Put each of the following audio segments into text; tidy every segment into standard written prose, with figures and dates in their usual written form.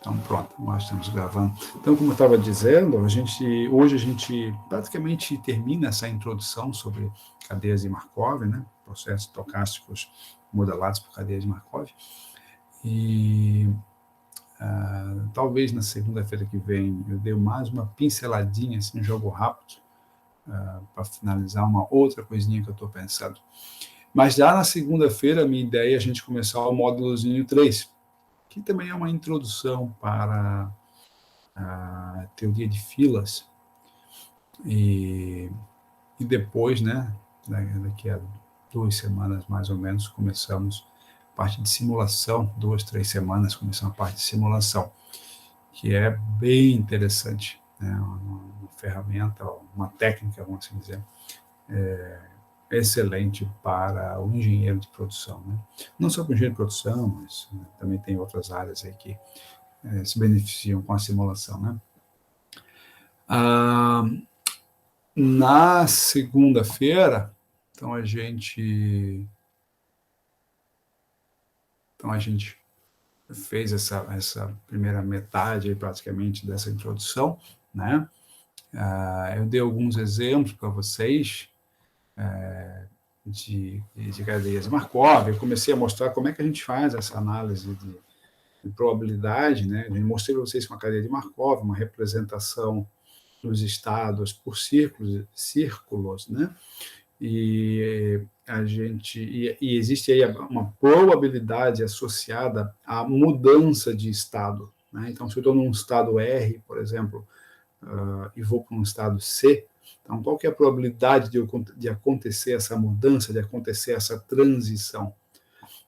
Então, pronto, nós estamos gravando. Então, como eu estava dizendo, hoje a gente praticamente termina essa introdução sobre cadeias de Markov, né? Processos estocásticos modelados por cadeias de Markov. E talvez na segunda-feira que vem eu dê mais uma pinceladinha, assim, um jogo rápido, para finalizar uma outra coisinha que eu estou pensando. Mas já na segunda-feira, a minha ideia é a gente começar o módulozinho 3, que também é uma introdução para a teoria de filas, e depois, né, daqui a 2 semanas mais ou menos, começamos a parte de simulação, 2, 3 semanas, começamos a parte de simulação, que é bem interessante, né, uma ferramenta, uma técnica, vamos assim dizer, excelente para o engenheiro de produção, né? Não só para o engenheiro de produção, mas também tem outras áreas aí que se beneficiam com a simulação, né? Na segunda-feira, então a gente fez essa primeira metade, praticamente, dessa introdução, né? Eu dei alguns exemplos para vocês de cadeias de Markov. Eu comecei a mostrar como é que a gente faz essa análise de probabilidade, né? Eu mostrei para vocês uma cadeia de Markov, uma representação dos estados por círculos, né? E existe aí uma probabilidade associada à mudança de estado, né? Então, se eu estou num estado R, por exemplo, e vou para um estado C, então qual que é a probabilidade de acontecer essa mudança, de acontecer essa transição?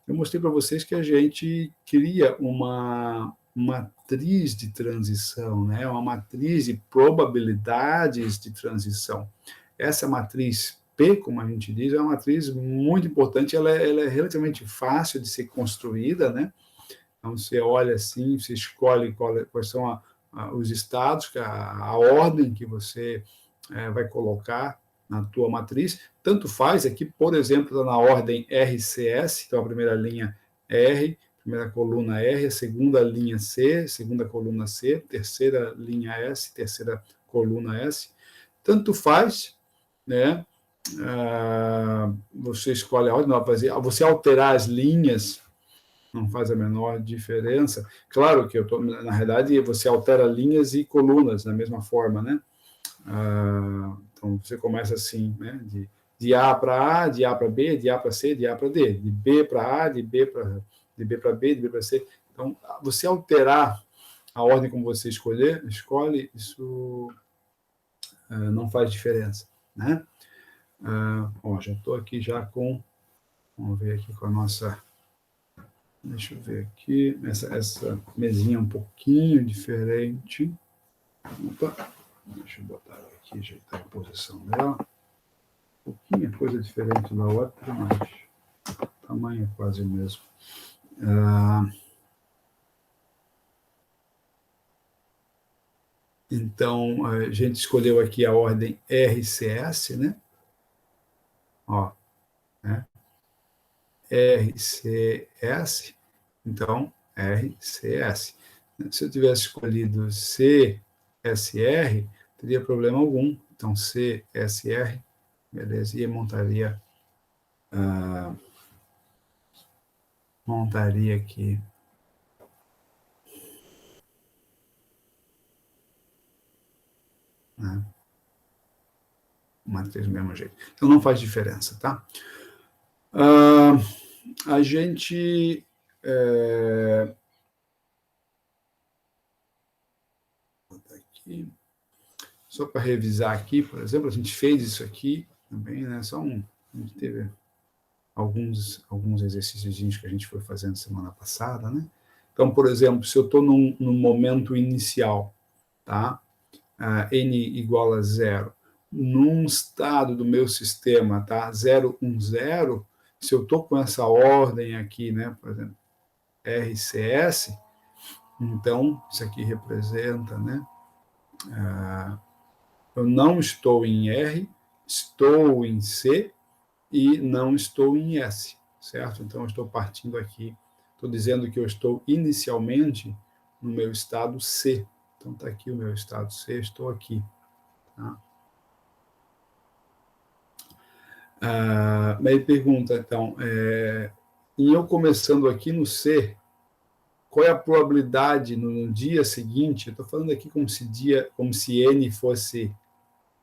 Eu mostrei para vocês que a gente cria uma matriz de transição, né? Uma matriz de probabilidades de transição. Essa matriz P, como a gente diz, é uma matriz muito importante, ela é relativamente fácil de ser construída, né? Então, você olha assim, você escolhe quais são os estados, a ordem que você vai colocar na tua matriz. Tanto faz aqui, por exemplo, está na ordem RCS, então a primeira linha R, primeira coluna R, a segunda linha C, segunda coluna C, terceira linha S, terceira coluna S. Tanto faz, né? Você escolhe a ordem, você alterar as linhas não faz a menor diferença. Claro que na realidade, você altera linhas e colunas da mesma forma, né? Então, você começa assim, né? De A para A, de A para B, de A para C, de A para D, de B para A, de B para B, de B para C. Então, você alterar a ordem como você escolhe, isso não faz diferença, né? Já estou aqui já vamos ver aqui com a nossa. Deixa eu ver aqui, essa mesinha um pouquinho diferente. Opa, deixa eu botar ela aqui, ajeitar a posição dela. Um pouquinho, coisa diferente da outra, mas o tamanho é quase o mesmo. Então, a gente escolheu aqui a ordem RCS, né? Ó, né? RCS, então, RCS. Se eu tivesse escolhido CSR, teria problema algum. Então, CSR, beleza, e montaria aqui. Né? Matriz do mesmo jeito. Então, não faz diferença, tá? A gente... Vou botar aqui. Só para revisar aqui, por exemplo, a gente fez isso aqui também, né? A gente teve alguns exercícios que a gente foi fazendo semana passada, né? Então, por exemplo, se eu estou num momento inicial, tá? N igual a 0, num estado do meu sistema, tá? 0, 1, 0, se eu estou com essa ordem aqui, né? Por exemplo, RCS, então, isso aqui representa, né? Eu não estou em R, estou em C e não estou em S, certo? Então, eu estou partindo aqui, estou dizendo que eu estou inicialmente no meu estado C. Então, está aqui o meu estado C, estou aqui. Tá? Mas ele pergunta, então, em eu começando aqui no C, qual é a probabilidade no dia seguinte? Eu estou falando aqui como se N fosse,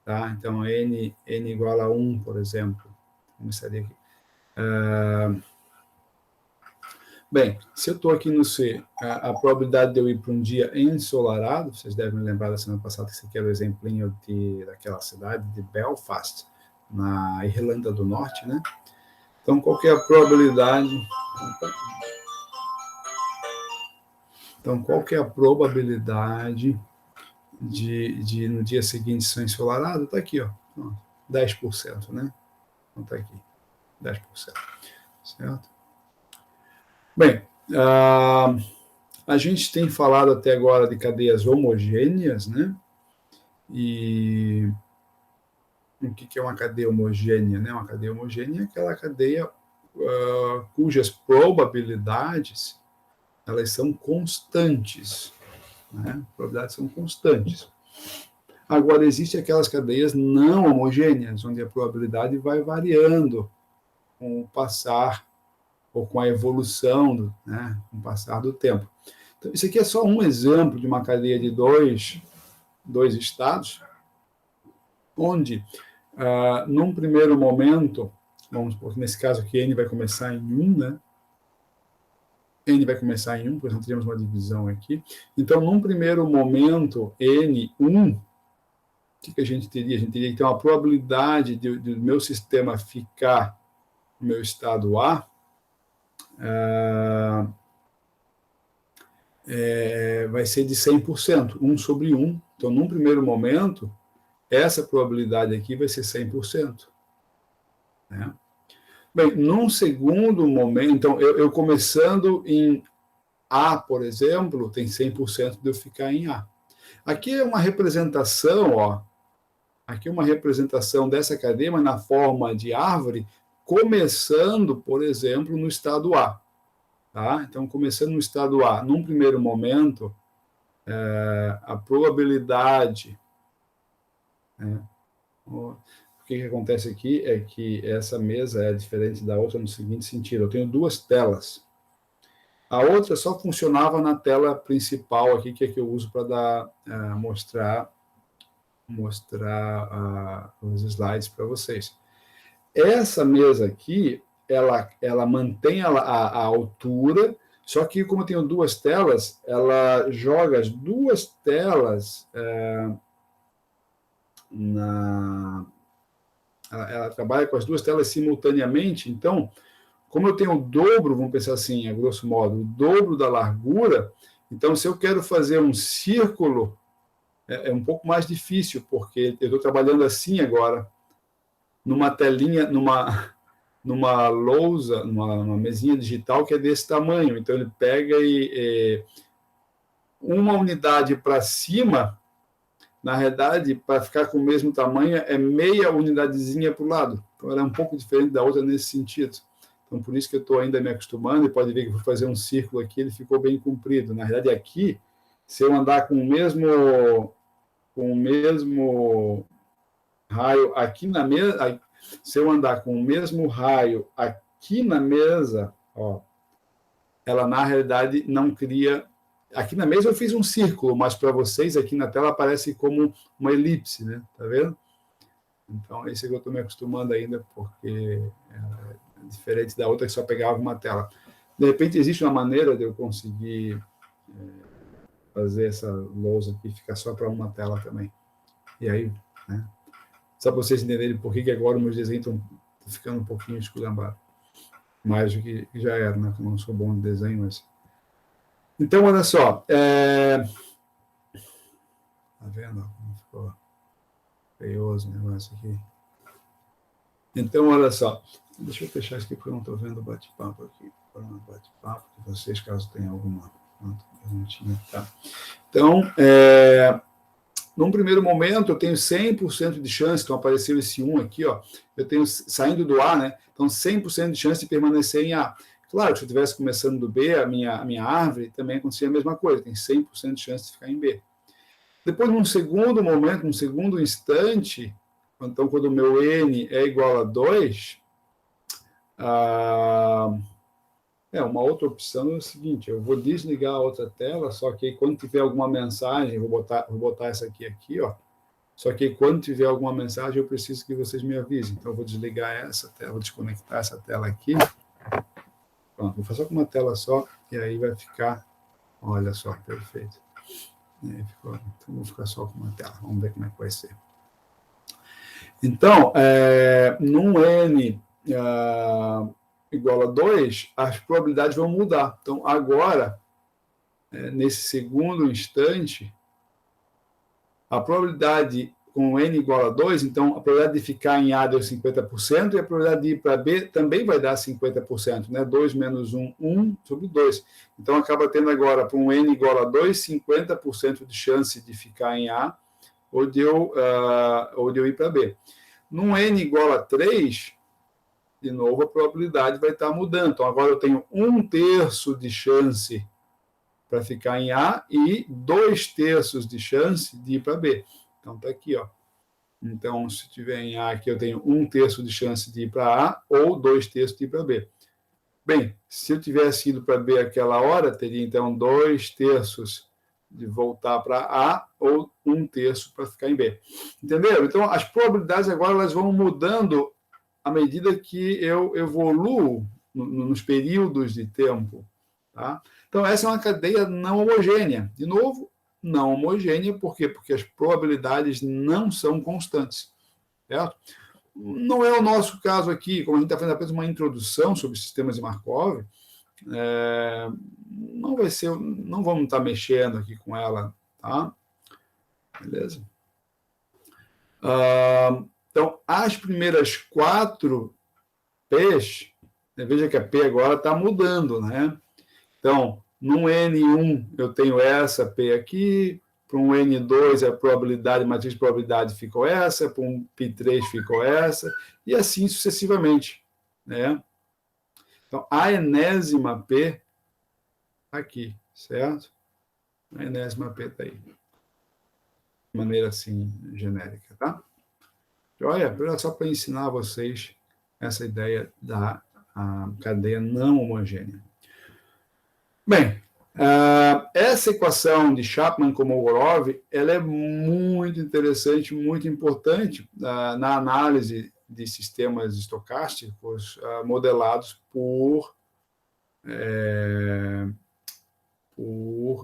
tá? Então, N igual a 1, por exemplo. Começaria aqui. Bem, se eu estou aqui no C, a probabilidade de eu ir para um dia ensolarado, vocês devem lembrar da semana passada que esse aqui era o exemplinho daquela cidade de Belfast, na Irlanda do Norte, né? Então, qual que é a probabilidade... Então, qual que é a probabilidade de no dia seguinte ser ensolarado? Está aqui, ó, 10%, né? Então, está aqui, 10%, certo? Bem, a gente tem falado até agora de cadeias homogêneas, né? E o que é uma cadeia homogênea, né? Uma cadeia homogênea é aquela cadeia cujas probabilidades elas são constantes, né? Probabilidades são constantes. Agora, existem aquelas cadeias não homogêneas, onde a probabilidade vai variando com o passar ou com a evolução, né? Com o passar do tempo. Então, isso aqui é só um exemplo de uma cadeia de dois estados, onde, num primeiro momento, vamos supor que nesse caso aqui, N vai começar em 1, né? N vai começar em 1, pois não teríamos uma divisão aqui. Então, num primeiro momento, N1, o que a gente teria? A gente teria que ter uma probabilidade do meu sistema ficar no meu estado A, vai ser de 100%, 1 sobre 1. Então, num primeiro momento, essa probabilidade aqui vai ser 100%. Né? Bem, num segundo momento, então, eu começando em A, por exemplo, tem 100% de eu ficar em A. Aqui é uma representação, ó, aqui é uma representação dessa cadeia, mas na forma de árvore, começando, por exemplo, no estado A. Tá? Então, começando no estado A, num primeiro momento, a probabilidade... o que acontece aqui é que essa mesa é diferente da outra no seguinte sentido. Eu tenho duas telas. A outra só funcionava na tela principal aqui, que é que eu uso para mostrar os slides para vocês. Essa mesa aqui, ela mantém a altura, só que como eu tenho duas telas, ela joga as duas telas ela trabalha com as duas telas simultaneamente, então, como eu tenho o dobro, vamos pensar assim, a grosso modo, o dobro da largura, então, se eu quero fazer um círculo, é um pouco mais difícil, porque eu estou trabalhando assim agora, numa telinha, numa lousa, numa mesinha digital que é desse tamanho, então ele pega uma unidade para cima, na realidade, para ficar com o mesmo tamanho, é meia unidadezinha para o lado. Então, ela é um pouco diferente da outra nesse sentido. Então, por isso que eu estou ainda me acostumando, e pode ver que eu vou fazer um círculo aqui, ele ficou bem comprido. Na realidade, aqui, se eu andar com o mesmo raio aqui na mesa, se eu andar com o mesmo raio aqui na mesa, ó, ela, na realidade, não cria... Aqui na mesa eu fiz um círculo, mas para vocês aqui na tela aparece como uma elipse, né? Tá vendo? Então, esse que eu estou me acostumando ainda, porque é diferente da outra que só pegava uma tela. De repente, existe uma maneira de eu conseguir fazer essa lousa aqui ficar só para uma tela também. E aí, né? Só para vocês entenderem por que agora os meus desenhos estão ficando um pouquinho esculambados. Mais do que já era, né? Eu não sou bom de desenho, mas... Então, olha só. Tá vendo como ficou feioso o negócio aqui? Então, olha só. Deixa eu fechar isso aqui, porque eu não estou vendo o bate-papo aqui. Bate-papo de vocês, caso tenha alguma perguntinha. Tá? Então, num primeiro momento, eu tenho 100% de chance, então apareceu esse 1 aqui, ó, eu tenho, saindo do A, né? Então, 100% de chance de permanecer em A. Claro, se eu estivesse começando do B, a minha árvore também acontecia a mesma coisa, tem 100% de chance de ficar em B. Depois, num segundo momento, num segundo instante, então, quando o meu N é igual a 2, uma outra opção é o seguinte, eu vou desligar a outra tela, só que quando tiver alguma mensagem, vou botar essa aqui, ó, só que quando tiver alguma mensagem, eu preciso que vocês me avisem. Então, eu vou desligar essa tela, vou desconectar essa tela aqui. Pronto, vou fazer com uma tela só, e aí vai ficar, olha só, perfeito. Então, vou ficar só com uma tela, vamos ver como é que vai ser. Então, num N igual a 2, as probabilidades vão mudar. Então, agora, nesse segundo instante, a probabilidade com N igual a 2, então a probabilidade de ficar em A deu 50%, e a probabilidade de ir para B também vai dar 50%, né? 2 menos 1, 1 sobre 2. Então, acaba tendo agora, para um N igual a 2, 50% de chance de ficar em A, ou de eu ir para B. Num N igual a 3, de novo, a probabilidade vai estar mudando. Então, agora eu tenho 1/3 de chance para ficar em A e 2/3 de chance de ir para B. Então, está aqui, ó. Então, se tiver em A aqui, eu tenho 1/3 de chance de ir para A ou 2/3 de ir para B. Bem, se eu tivesse ido para B aquela hora, teria, então, 2/3 de voltar para A ou 1/3 para ficar em B. Entenderam? Então, as probabilidades agora elas vão mudando à medida que eu evoluo nos períodos de tempo. Tá? Então, essa é uma cadeia não homogênea. De novo, não homogênea, por quê? Porque as probabilidades não são constantes. Certo? Não é o nosso caso aqui, como a gente está fazendo apenas uma introdução sobre sistemas de Markov, não vamos estar mexendo aqui com ela, tá? Beleza? Então, as primeiras 4 P's, veja que a P agora está mudando, né? Então, num N1 eu tenho essa P aqui, para um N2 a probabilidade, a matriz de probabilidade ficou essa, para um P3 ficou essa, e assim sucessivamente, né? Então, a enésima P aqui, certo? A enésima P está aí. De maneira assim, genérica, tá? Olha, só para ensinar a vocês essa ideia da cadeia não homogênea. Bem, essa equação de Chapman-Kolmogorov, ela é muito interessante, muito importante na análise de sistemas estocásticos modelados por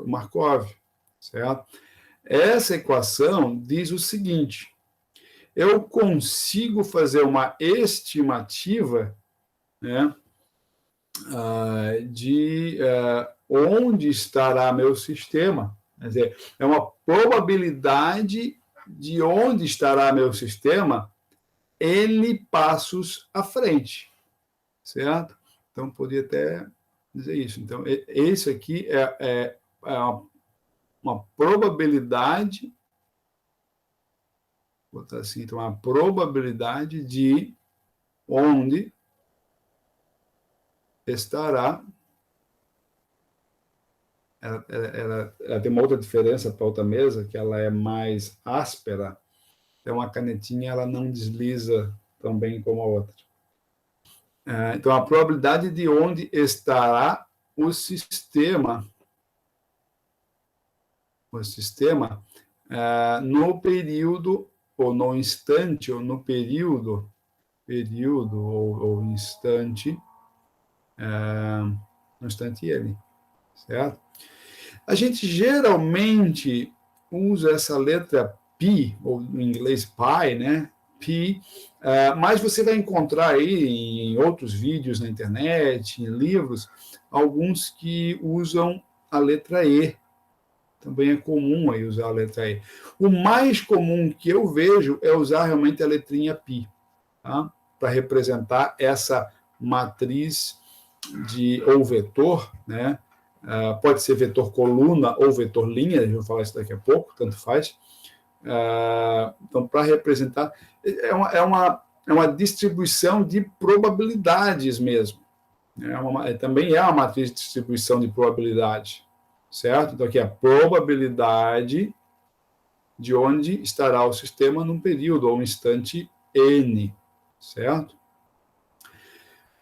Markov, certo? Essa equação diz o seguinte: eu consigo fazer uma estimativa, né, de onde estará meu sistema. Quer dizer, é uma probabilidade de onde estará meu sistema N passos à frente, certo? Então, podia até dizer isso. Então, esse aqui é uma probabilidade, vou botar assim, então, uma probabilidade de onde estará. Ela tem uma outra diferença para a outra mesa, que ela é mais áspera. Então, a canetinha ela não desliza tão bem como a outra. Então, a probabilidade de onde estará o sistema no período, ou no instante, ou no período ou instante, no instante N, certo? A gente geralmente usa essa letra P, ou em inglês pi, né? P, mas você vai encontrar aí em outros vídeos na internet, em livros, alguns que usam a letra E. Também é comum aí usar a letra E. O mais comum que eu vejo é usar realmente a letrinha π, tá? Para representar essa matriz ou vetor, né? Pode ser vetor coluna ou vetor linha, a gente vai falar isso daqui a pouco, tanto faz. Então, para representar, é uma distribuição de probabilidades mesmo, Também é uma matriz de distribuição de probabilidade, certo? Então, aqui é a probabilidade de onde estará o sistema num período ou um instante n, certo?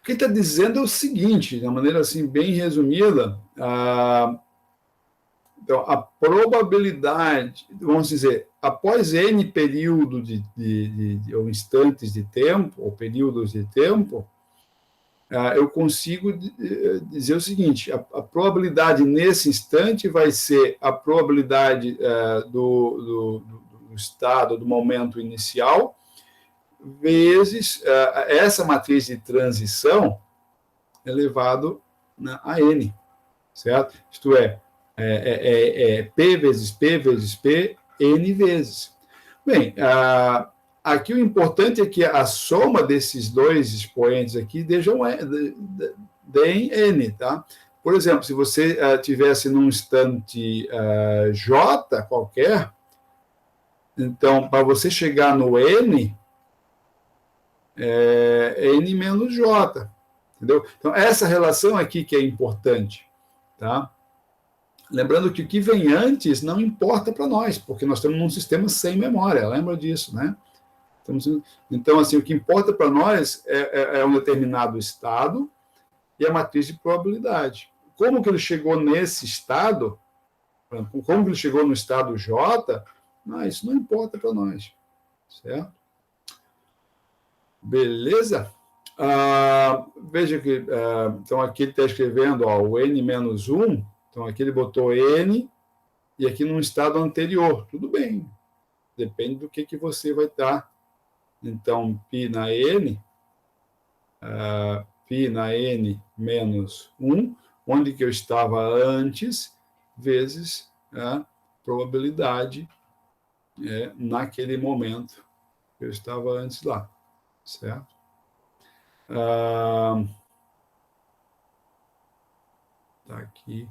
O que está dizendo é o seguinte, de uma maneira assim bem resumida, então, a probabilidade, vamos dizer, após n período ou instantes de tempo, ou períodos de tempo, eu consigo dizer o seguinte: a probabilidade nesse instante vai ser a probabilidade do estado, do momento inicial, vezes essa matriz de transição elevado a n, certo? Isto é, P vezes P vezes P, N vezes. Bem, aqui o importante é que a soma desses dois expoentes aqui deem N, tá? Por exemplo, se você tivesse num instante J qualquer, então, para você chegar no N, N menos J, entendeu? Então, essa relação aqui que é importante, tá? Lembrando que o que vem antes não importa para nós, porque nós estamos num sistema sem memória, lembra disso, né? Então, assim, o que importa para nós é um determinado estado e a matriz de probabilidade. Como que ele chegou nesse estado, como que ele chegou no estado J, isso não importa para nós, certo? Beleza? Veja que, então, aqui ele está escrevendo o n menos 1, então aqui ele botou n e aqui num estado anterior. Tudo bem, depende do que você vai estar. Então, π na n menos 1, onde que eu estava antes, vezes a probabilidade naquele momento que eu estava antes lá, certo? Tá aqui.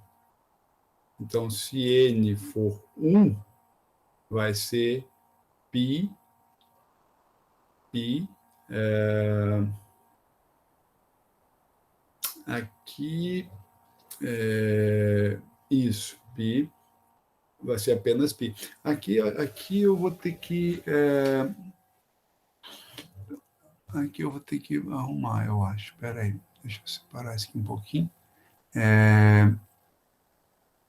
Então, se n for 1, vai ser π, aqui, isso, π, vai ser apenas π. Aqui eu vou ter que... aqui eu vou ter que arrumar, eu acho. Espera aí, deixa eu separar isso aqui um pouquinho.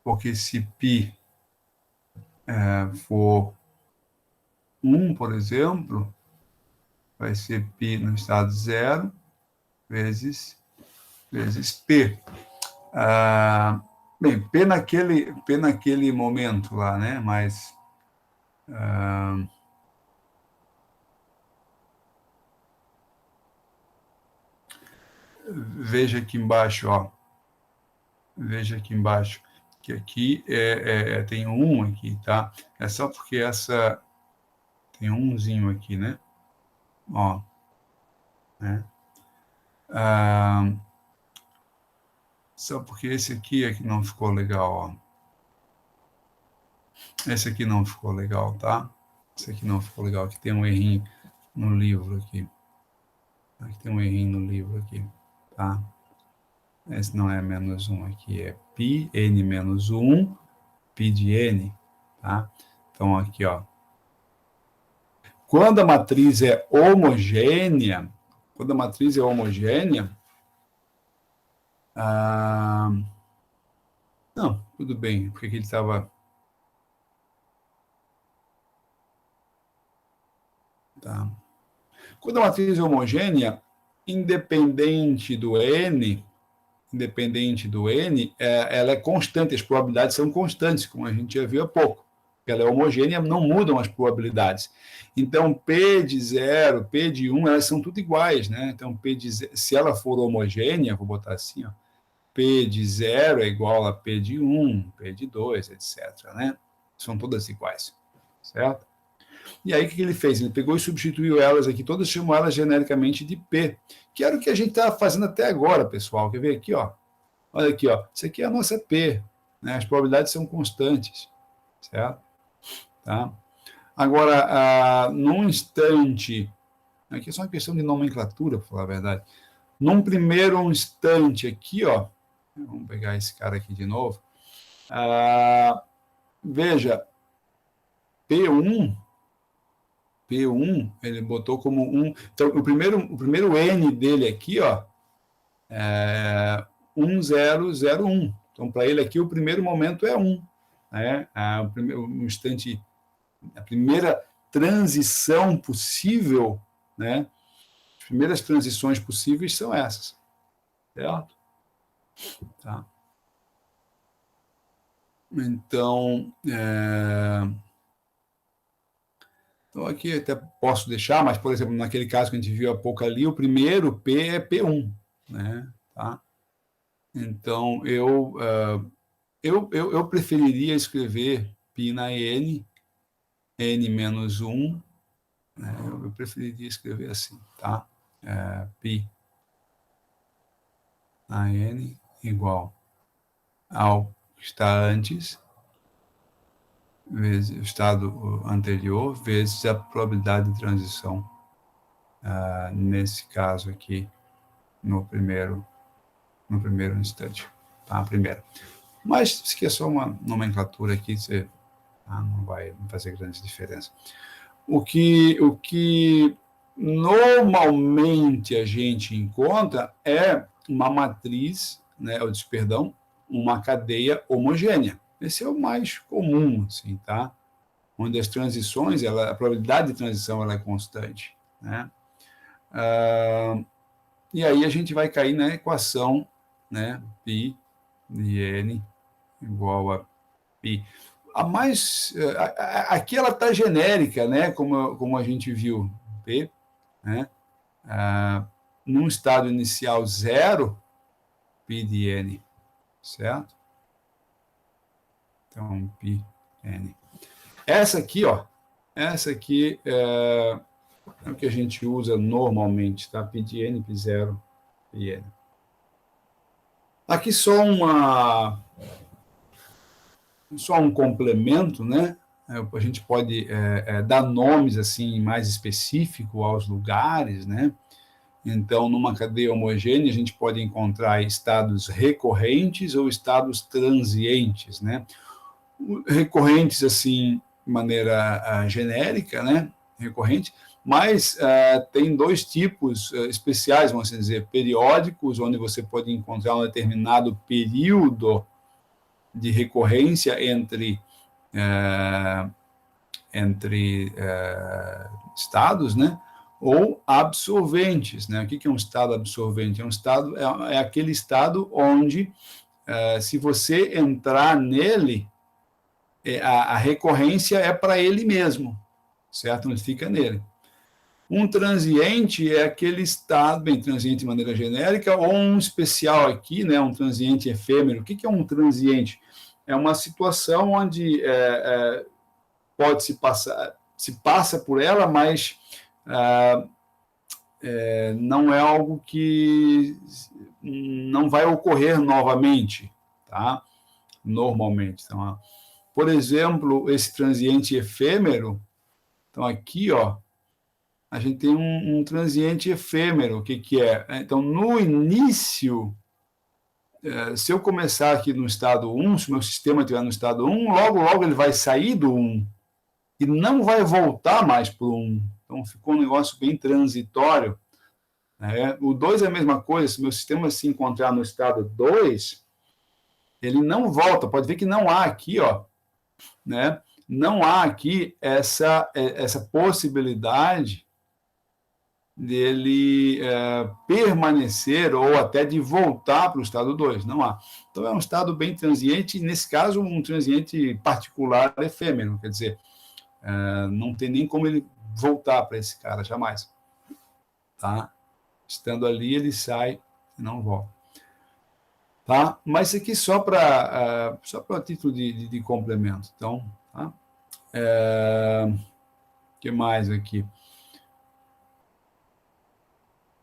Porque se π for 1, por exemplo, vai ser π no estado 0 vezes P. Bem, P naquele momento lá, né? Mas... veja aqui embaixo, ó. Veja aqui embaixo, que aqui tem um aqui, tá? É só porque essa... tem umzinho aqui, né? Ó. Né? Só porque esse aqui é que não ficou legal, ó. Esse aqui não ficou legal, tá? Esse aqui não ficou legal. Aqui tem um errinho no livro aqui. Aqui tem um errinho no livro aqui, tá? Esse não é menos 1, aqui é π, n menos 1, π de n, tá? Então, aqui, ó. Quando a matriz é homogênea, não, tudo bem, porque aqui ele estava... Tá. Quando a matriz é homogênea, independente do n, ela é constante, as probabilidades são constantes, como a gente já viu há pouco. Ela é homogênea, não mudam as probabilidades. Então, P de 0, P de 1, elas são tudo iguais, né? Então, se ela for homogênea, vou botar assim, ó, P de 0 é igual a P de 1, P de 2, etc., né? São todas iguais, certo? E aí, o que ele fez? Ele pegou e substituiu elas aqui, todas chamam elas genericamente de P, que era o que a gente está fazendo até agora, pessoal. Quer ver aqui, ó? Olha aqui, ó. Isso aqui é a nossa P, né? As probabilidades são constantes, certo? Tá? Agora, num instante... Aqui é só uma questão de nomenclatura, para falar a verdade. Num primeiro instante aqui, ó, vamos pegar esse cara aqui de novo, veja, P1, ele botou como 1, então o primeiro N dele aqui, ó, é 1001, então para ele aqui o primeiro momento é 1, né? O instante, a primeira transição possível, né? As primeiras transições possíveis são essas, certo? Tá. Então, então, aqui até posso deixar, mas, por exemplo, naquele caso que a gente viu há pouco ali, o primeiro P é P1, né? Tá? Então, eu preferiria escrever π na N, N menos 1, né? Eu preferiria escrever assim, tá? Π na N igual ao que está antes, vezes o estado anterior, vezes a probabilidade de transição, nesse caso aqui, no primeiro instante, tá? Primeiro. Mas isso aqui é só uma nomenclatura aqui, você não vai fazer grande diferença. O que normalmente a gente encontra é uma matriz, né, perdão, uma cadeia homogênea. Esse é o mais comum, assim, tá? Onde as transições, a probabilidade de transição ela é constante, né? E aí a gente vai cair na equação, né, π de n igual a π. Aqui ela está genérica, né, como a gente viu, p, né, num estado inicial 0, π de n, certo? Então, π n. Essa aqui é o que a gente usa normalmente, tá? Π de n, π0, π n. Aqui só um complemento, né? A gente pode dar nomes assim mais específicos aos lugares, né? Então, numa cadeia homogênea, a gente pode encontrar estados recorrentes ou estados transientes, né? Recorrentes, assim, de maneira genérica, né? Recorrente, mas tem dois tipos especiais, vamos assim dizer, periódicos, onde você pode encontrar um determinado período de recorrência entre estados, né? Ou absorventes, né? O que é um estado absorvente? É aquele estado onde, se você entrar nele, a recorrência é para ele mesmo, certo? Ele fica nele. Um transiente é aquele estado, bem, transiente de maneira genérica, ou um especial aqui, né, um transiente efêmero. O que é um transiente? É uma situação onde se passa por ela, mas não é algo que não vai ocorrer novamente, tá? Normalmente. Então, por exemplo, esse transiente efêmero, então aqui, ó, a gente tem um transiente efêmero. O que é? Então, no início, se eu começar aqui no estado 1, se o meu sistema estiver no estado 1, logo ele vai sair do 1 e não vai voltar mais para o 1. Então, ficou um negócio bem transitório. O 2 é a mesma coisa. Se o meu sistema se encontrar no estado 2, ele não volta. Pode ver que não há aqui, ó, né? Não há aqui essa possibilidade dele permanecer ou até de voltar para o estado 2, não há. Então é um estado bem transiente, nesse caso um transiente particular efêmero, quer dizer, não tem nem como ele voltar para esse cara, jamais. Tá? Estando ali, ele sai e não volta. Tá? Mas isso aqui só para título de complemento. Então, tá? Que mais aqui?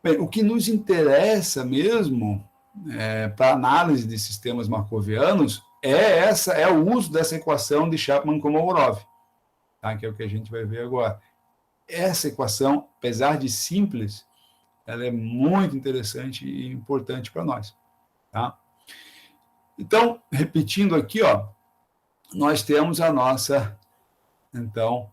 Bem, o que nos interessa mesmo para análise de sistemas markovianos é o uso dessa equação de Chapman-Kolmogorov, tá? Que é o que a gente vai ver agora. Essa equação, apesar de simples, ela é muito interessante e importante para nós. Tá? Então, repetindo aqui, ó, nós temos a nossa, então,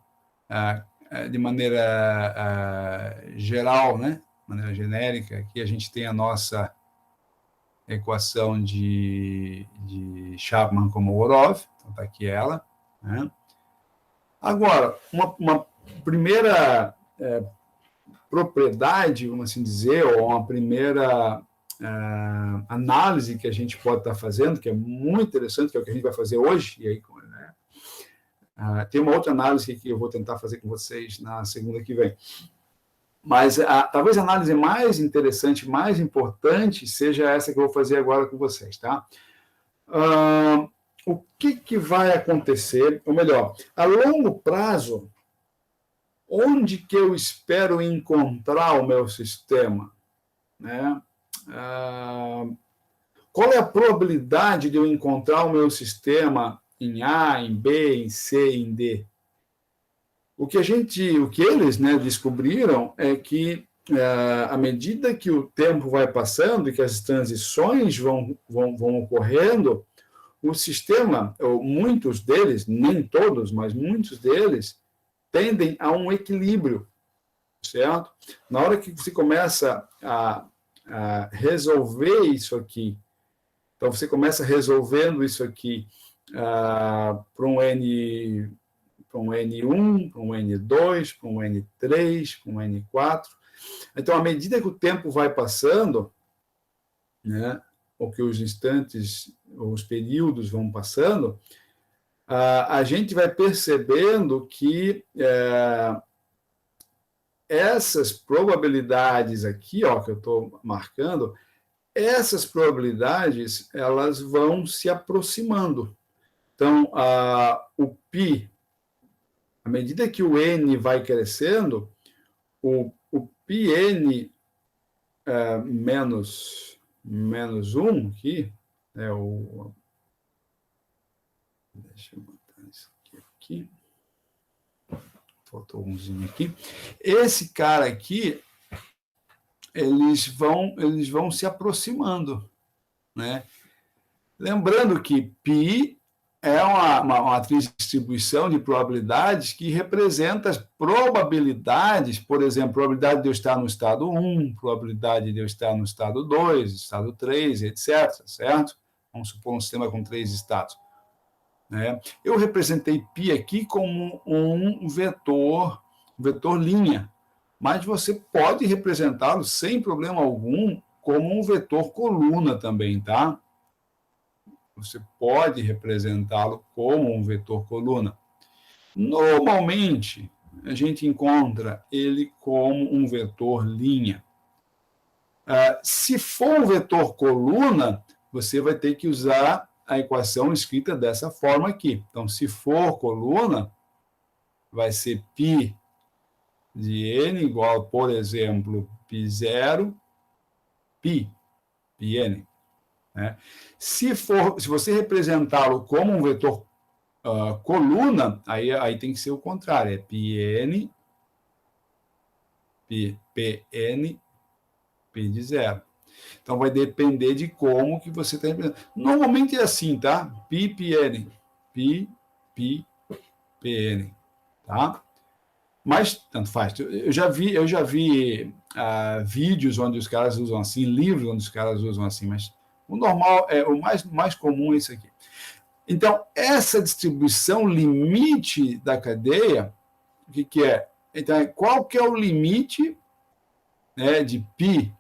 de maneira geral, né, de maneira genérica, aqui a gente tem a nossa equação de Chapman-Kolmogorov, então está aqui ela. Né? Agora, uma primeira propriedade, vamos assim dizer, ou uma primeira análise que a gente pode estar fazendo, que é muito interessante, que é o que a gente vai fazer hoje, e aí, né, tem uma outra análise que eu vou tentar fazer com vocês na segunda que vem. Mas talvez a análise mais interessante, mais importante, seja essa que eu vou fazer agora com vocês, tá? O que vai acontecer, ou melhor, a longo prazo, onde que eu espero encontrar o meu sistema? Né? Qual é a probabilidade de eu encontrar o meu sistema em A, em B, em C, em D? O que eles, né, descobriram é que, à medida que o tempo vai passando e que as transições vão ocorrendo, o sistema, ou muitos deles, nem todos, mas muitos deles, tendem a um equilíbrio, certo? Na hora que você começa a resolver isso aqui, então você começa resolvendo isso aqui para um N1, para um N2, para um N3, para um N4. Então, à medida que o tempo vai passando, né, ou que os instantes, os períodos vão passando, a gente vai percebendo que essas probabilidades aqui, ó, que eu estou marcando, essas probabilidades elas vão se aproximando. Então, o π, à medida que o n vai crescendo, o πn menos 1 aqui, deixa eu botar isso aqui. Faltou umzinho aqui. Esse cara aqui, eles vão se aproximando, né? Lembrando que π é uma matriz de distribuição de probabilidades que representa as probabilidades, por exemplo, probabilidade de eu estar no estado 1, probabilidade de eu estar no estado 2, estado 3, etc. Certo? Vamos supor um sistema com 3 estados. Né? Eu representei π aqui como um vetor linha, mas você pode representá-lo sem problema algum como um vetor coluna também, tá? Você pode representá-lo como um vetor coluna. Normalmente, a gente encontra ele como um vetor linha. Se for um vetor coluna, você vai ter que usar a equação escrita dessa forma aqui. Então, se for coluna, vai ser π de n igual, por exemplo, π0, πn. Né? Se você representá-lo como um vetor coluna, aí tem que ser o contrário, é πn, π de 0. Então, vai depender de como que você está representando. Normalmente é assim, tá? πn, πn, tá? Mas, tanto faz. Eu já vi vídeos onde os caras usam assim, livros onde os caras usam assim, mas o normal, o mais comum é isso aqui. Então, essa distribuição limite da cadeia, o que é? Então, qual que é o limite, né, de π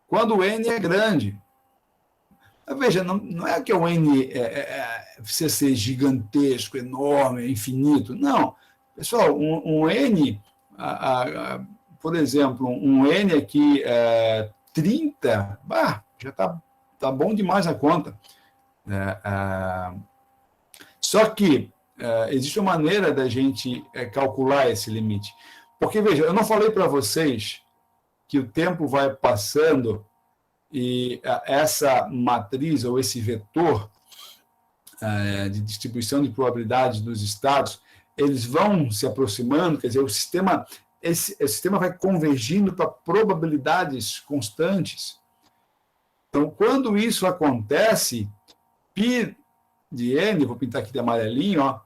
quando o n é grande? Veja, não é que o n precisa ser gigantesco, enorme, infinito. Não. Pessoal, um n, por exemplo, um n aqui 30, já está bom demais a conta. Só que existe uma maneira da gente calcular esse limite. Porque, veja, eu não falei para vocês que o tempo vai passando e essa matriz ou esse vetor de distribuição de probabilidades dos estados, eles vão se aproximando, quer dizer, o sistema esse sistema vai convergindo para probabilidades constantes. Então, quando isso acontece, π de n, vou pintar aqui de amarelinho, ó,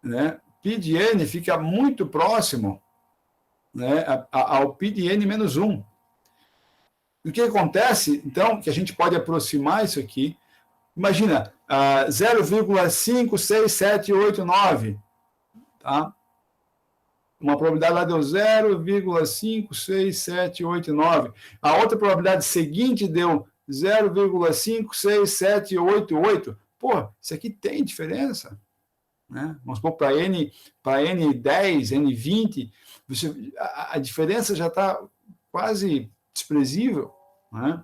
né? Π de n fica muito próximo, né, ao π de n menos 1. O que acontece, então, que a gente pode aproximar isso aqui, imagina, 0,56789, tá? Uma probabilidade lá deu 0,56789. A outra probabilidade seguinte deu 0,56788. Pô, isso aqui tem diferença, né? Vamos supor, para N10, N20, a diferença já está quase desprezível, né?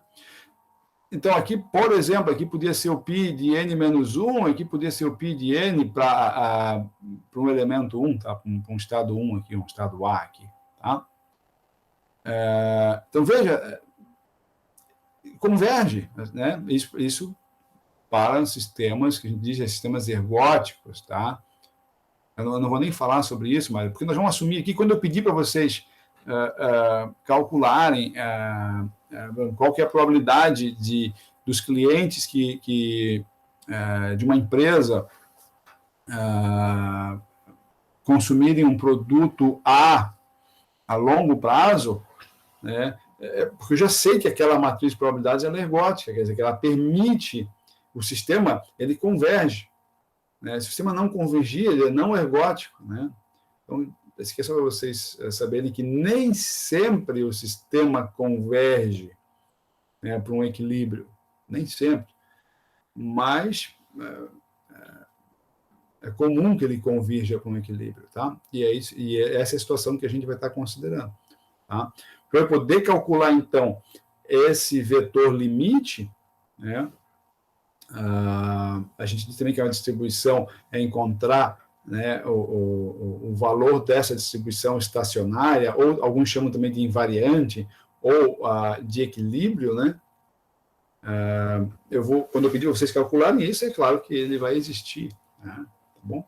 Então, aqui, por exemplo, aqui podia ser o π de n menos 1, aqui podia ser o π de n para um elemento 1, tá? Para um estado 1 aqui, um estado A aqui, tá? Então, veja, converge, né? Isso para sistemas que a gente diz sistemas ergóticos, tá? Eu não vou nem falar sobre isso, mas porque nós vamos assumir aqui, quando eu pedir para vocês calcularem qual que é a probabilidade dos clientes de uma empresa consumirem um produto A longo prazo, né? Porque eu já sei que aquela matriz de probabilidades é ergótica, quer dizer, que ela permite o sistema, ele converge, né? Se o sistema não convergir, ele é não ergótico, né? Então, isso é só para vocês saberem que nem sempre o sistema converge, né, para um equilíbrio, nem sempre, mas é comum que ele convirja para um equilíbrio, tá? E essa é a situação que a gente vai estar considerando, tá? Para poder calcular, então, esse vetor limite, né, a gente diz também que é uma distribuição, é encontrar, né, o valor dessa distribuição estacionária, ou alguns chamam também de invariante, ou de equilíbrio, né? Quando eu pedir para vocês calcularem isso, é claro que ele vai existir, né? Tá bom?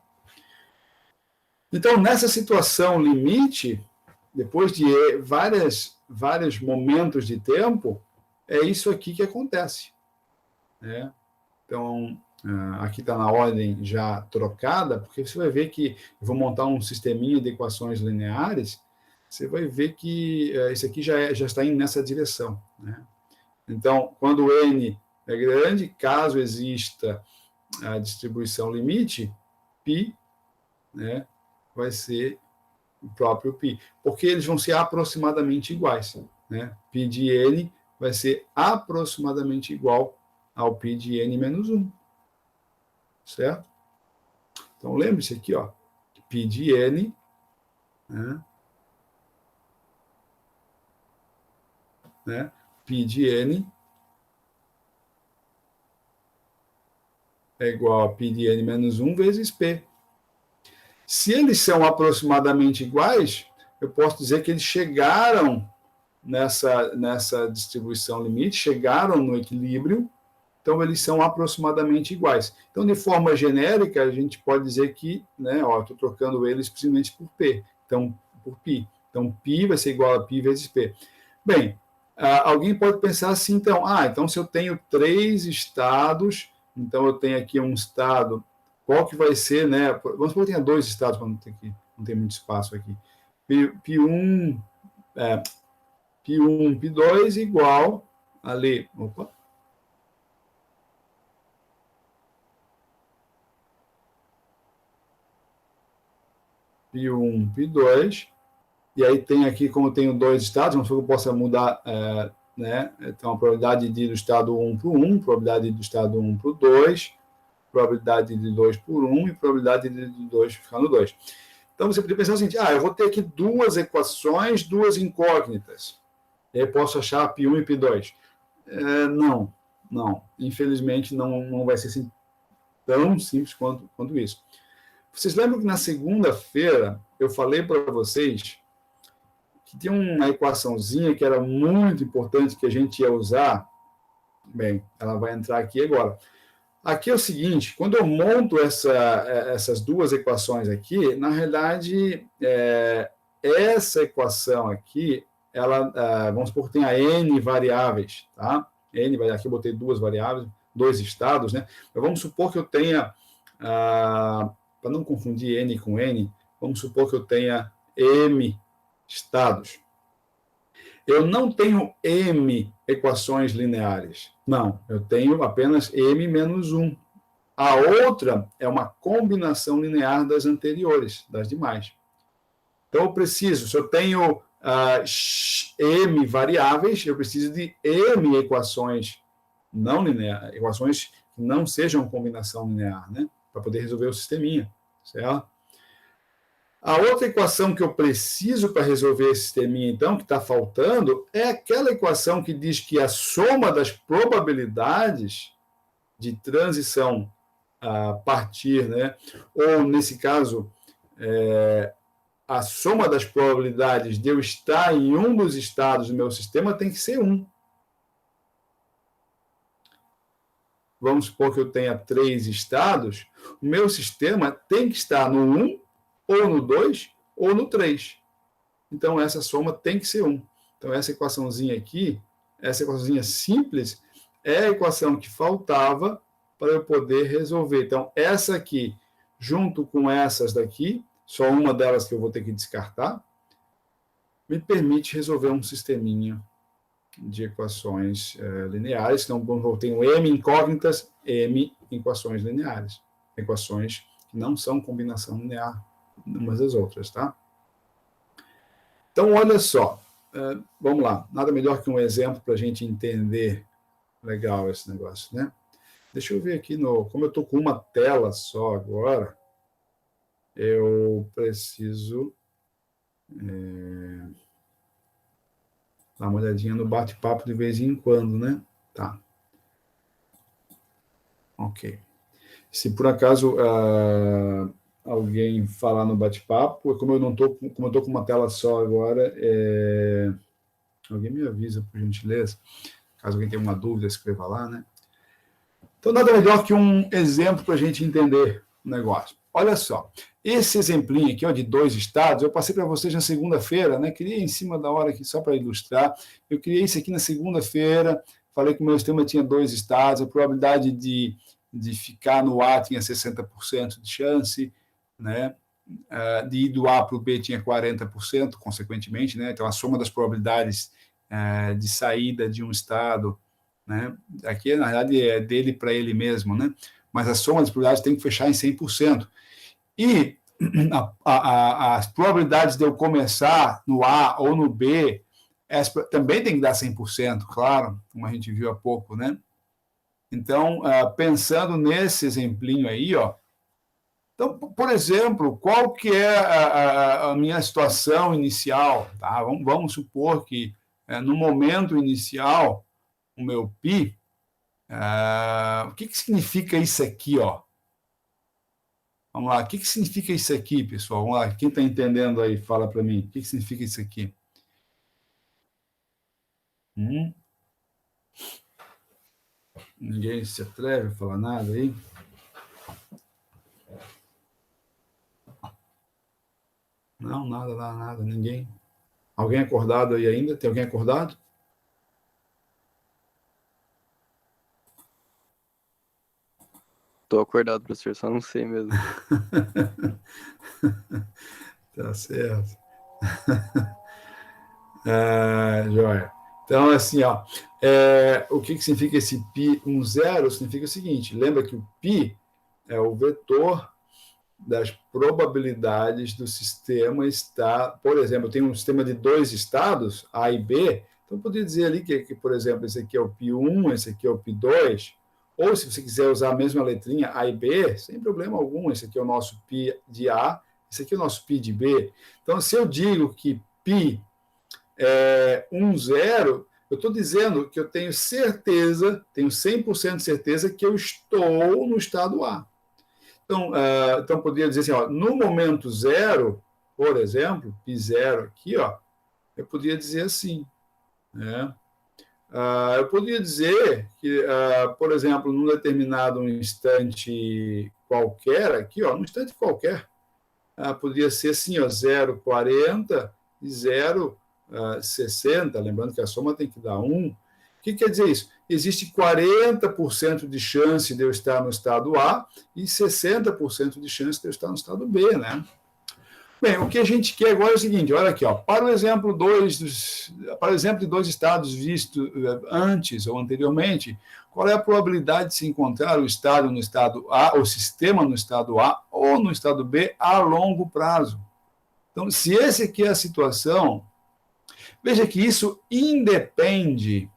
Então, nessa situação limite, depois de vários momentos de tempo, é isso aqui que acontece, né? Então, aqui está na ordem já trocada, porque você vai ver que eu vou montar um sisteminha de equações lineares, você vai ver que isso aqui já está indo nessa direção, né? Então, quando n é grande, caso exista a distribuição limite, π, né, vai ser o próprio π, porque eles vão ser aproximadamente iguais, né? π de n vai ser aproximadamente igual ao π de n menos 1, certo? Então, lembre-se aqui, ó, π de n, né, π de n é igual a π de n menos 1 vezes p. Se eles são aproximadamente iguais, eu posso dizer que eles chegaram nessa distribuição limite, chegaram no equilíbrio, então eles são aproximadamente iguais. Então, de forma genérica, a gente pode dizer que, né, estou trocando eles simplesmente por P, então, por π. Então, π vai ser igual a π vezes P. Bem, alguém pode pensar assim, então se eu tenho 3 estados, então eu tenho aqui um estado, qual que vai ser, né? Vamos supor que eu tenha 2 estados, para não tem muito espaço aqui. P1, P1, P2 igual ali, P1, P2, e aí tem aqui, como eu tenho 2 estados, vamos supor que eu possa mudar, né? Então, a probabilidade de ir do estado 1 para o 1, probabilidade do estado 1 para o 2, probabilidade de 2 por 1 e probabilidade de 2 ficar no 2. Então, você poderia pensar o seguinte, eu vou ter aqui 2 equações, 2 incógnitas. E aí posso achar π1 e π2. Não. Infelizmente, não vai ser assim tão simples quanto isso. Vocês lembram que na segunda-feira eu falei para vocês que tinha uma equaçãozinha que era muito importante que a gente ia usar? Bem, ela vai entrar aqui agora. Aqui é o seguinte, quando eu monto essas 2 equações aqui, na realidade, essa equação aqui, ela, vamos supor que tenha N variáveis, tá? N variáveis, aqui eu botei duas variáveis, dois estados, né? Mas vamos supor que eu tenha, para não confundir N com N, vamos supor que eu tenha M estados. Eu não tenho M equações lineares. Não, eu tenho apenas M menos 1. A outra é uma combinação linear das anteriores, das demais. Então, eu preciso, se eu tenho M variáveis, eu preciso de M equações não lineares, equações que não sejam combinação linear, né? Para poder resolver o sisteminha, certo? A outra equação que eu preciso para resolver esse sisteminha, então, que está faltando, é aquela equação que diz que a soma das probabilidades de transição a partir, né? Ou, nesse caso, a soma das probabilidades de eu estar em um dos estados do meu sistema tem que ser 1. Vamos supor que eu tenha 3 estados, o meu sistema tem que estar no 1, ou no 2, ou no 3. Então, essa soma tem que ser 1. Então, essa equaçãozinha aqui, essa equaçãozinha simples, é a equação que faltava para eu poder resolver. Então, essa aqui, junto com essas daqui, só uma delas que eu vou ter que descartar, me permite resolver um sisteminha de equações lineares. Então, eu tenho M incógnitas, M equações lineares. Equações que não são combinação linear umas das outras, tá? Então, olha só. Vamos lá. Nada melhor que um exemplo para a gente entender legal esse negócio, né? Deixa eu ver aqui, como eu estou com uma tela só agora, eu preciso dar uma olhadinha no bate-papo de vez em quando, né? Tá. Ok. Se por acaso alguém falar no bate-papo, como eu estou com uma tela só agora, alguém me avisa, por gentileza. Caso alguém tenha uma dúvida, escreva lá, né? Então, nada melhor que um exemplo para a gente entender o negócio. Olha só, esse exemplinho aqui, ó, de 2 estados, eu passei para vocês na segunda-feira, né? Criei em cima da hora aqui, só para ilustrar. Eu criei isso aqui na segunda-feira, falei que o meu sistema tinha 2 estados, a probabilidade de ficar no A tinha 60% de chance, né? De ir do A para o B tinha 40%, consequentemente, né? Então, a soma das probabilidades de saída de um estado, né? Aqui, na verdade, é dele para ele mesmo, né? Mas a soma das probabilidades tem que fechar em 100%. E as probabilidades de eu começar no A ou no B também tem que dar 100%, claro, como a gente viu há pouco, né? Então, pensando nesse exemplinho aí, ó, então, por exemplo, qual que é a minha situação inicial? Tá? Vamos supor que, no momento inicial, o meu π, o que significa isso aqui, ó? Vamos lá, o que significa isso aqui, pessoal? Vamos lá, quem está entendendo aí, fala para mim. O que significa isso aqui? Ninguém se atreve a falar nada aí? Não, nada, ninguém. Alguém acordado aí ainda? Tem alguém acordado? Tô acordado, professor, só não sei mesmo. Tá certo. Joia. Então, assim, ó, o que significa esse π 10? Significa o seguinte, lembra que o π é o vetor das probabilidades do sistema estar, por exemplo, eu tenho um sistema de 2 estados, A e B, então eu poderia dizer ali que, por exemplo, esse aqui é o π1, esse aqui é o π2, ou se você quiser usar a mesma letrinha A e B, sem problema algum, esse aqui é o nosso π de A, esse aqui é o nosso π de B. Então, se eu digo que π é 10, eu estou dizendo que eu tenho certeza, tenho 100% de certeza que eu estou no estado A. Então poderia dizer assim, ó, no momento zero, por exemplo, π0 aqui, ó, eu poderia dizer assim, né? Eu poderia dizer que, por exemplo, num determinado instante qualquer aqui, ó, num instante qualquer, poderia ser assim, ó, 0,40 e 0,60, lembrando que a soma tem que dar 1. O que quer dizer isso? Existe 40% de chance de eu estar no estado A e 60% de chance de eu estar no estado B, né? Bem, o que a gente quer agora é o seguinte, olha aqui, ó, para o exemplo de dois estados vistos antes ou anteriormente, qual é a probabilidade de se encontrar o estado no estado A, o sistema no estado A ou no estado B a longo prazo? Então, se essa aqui é a situação, veja que isso independe,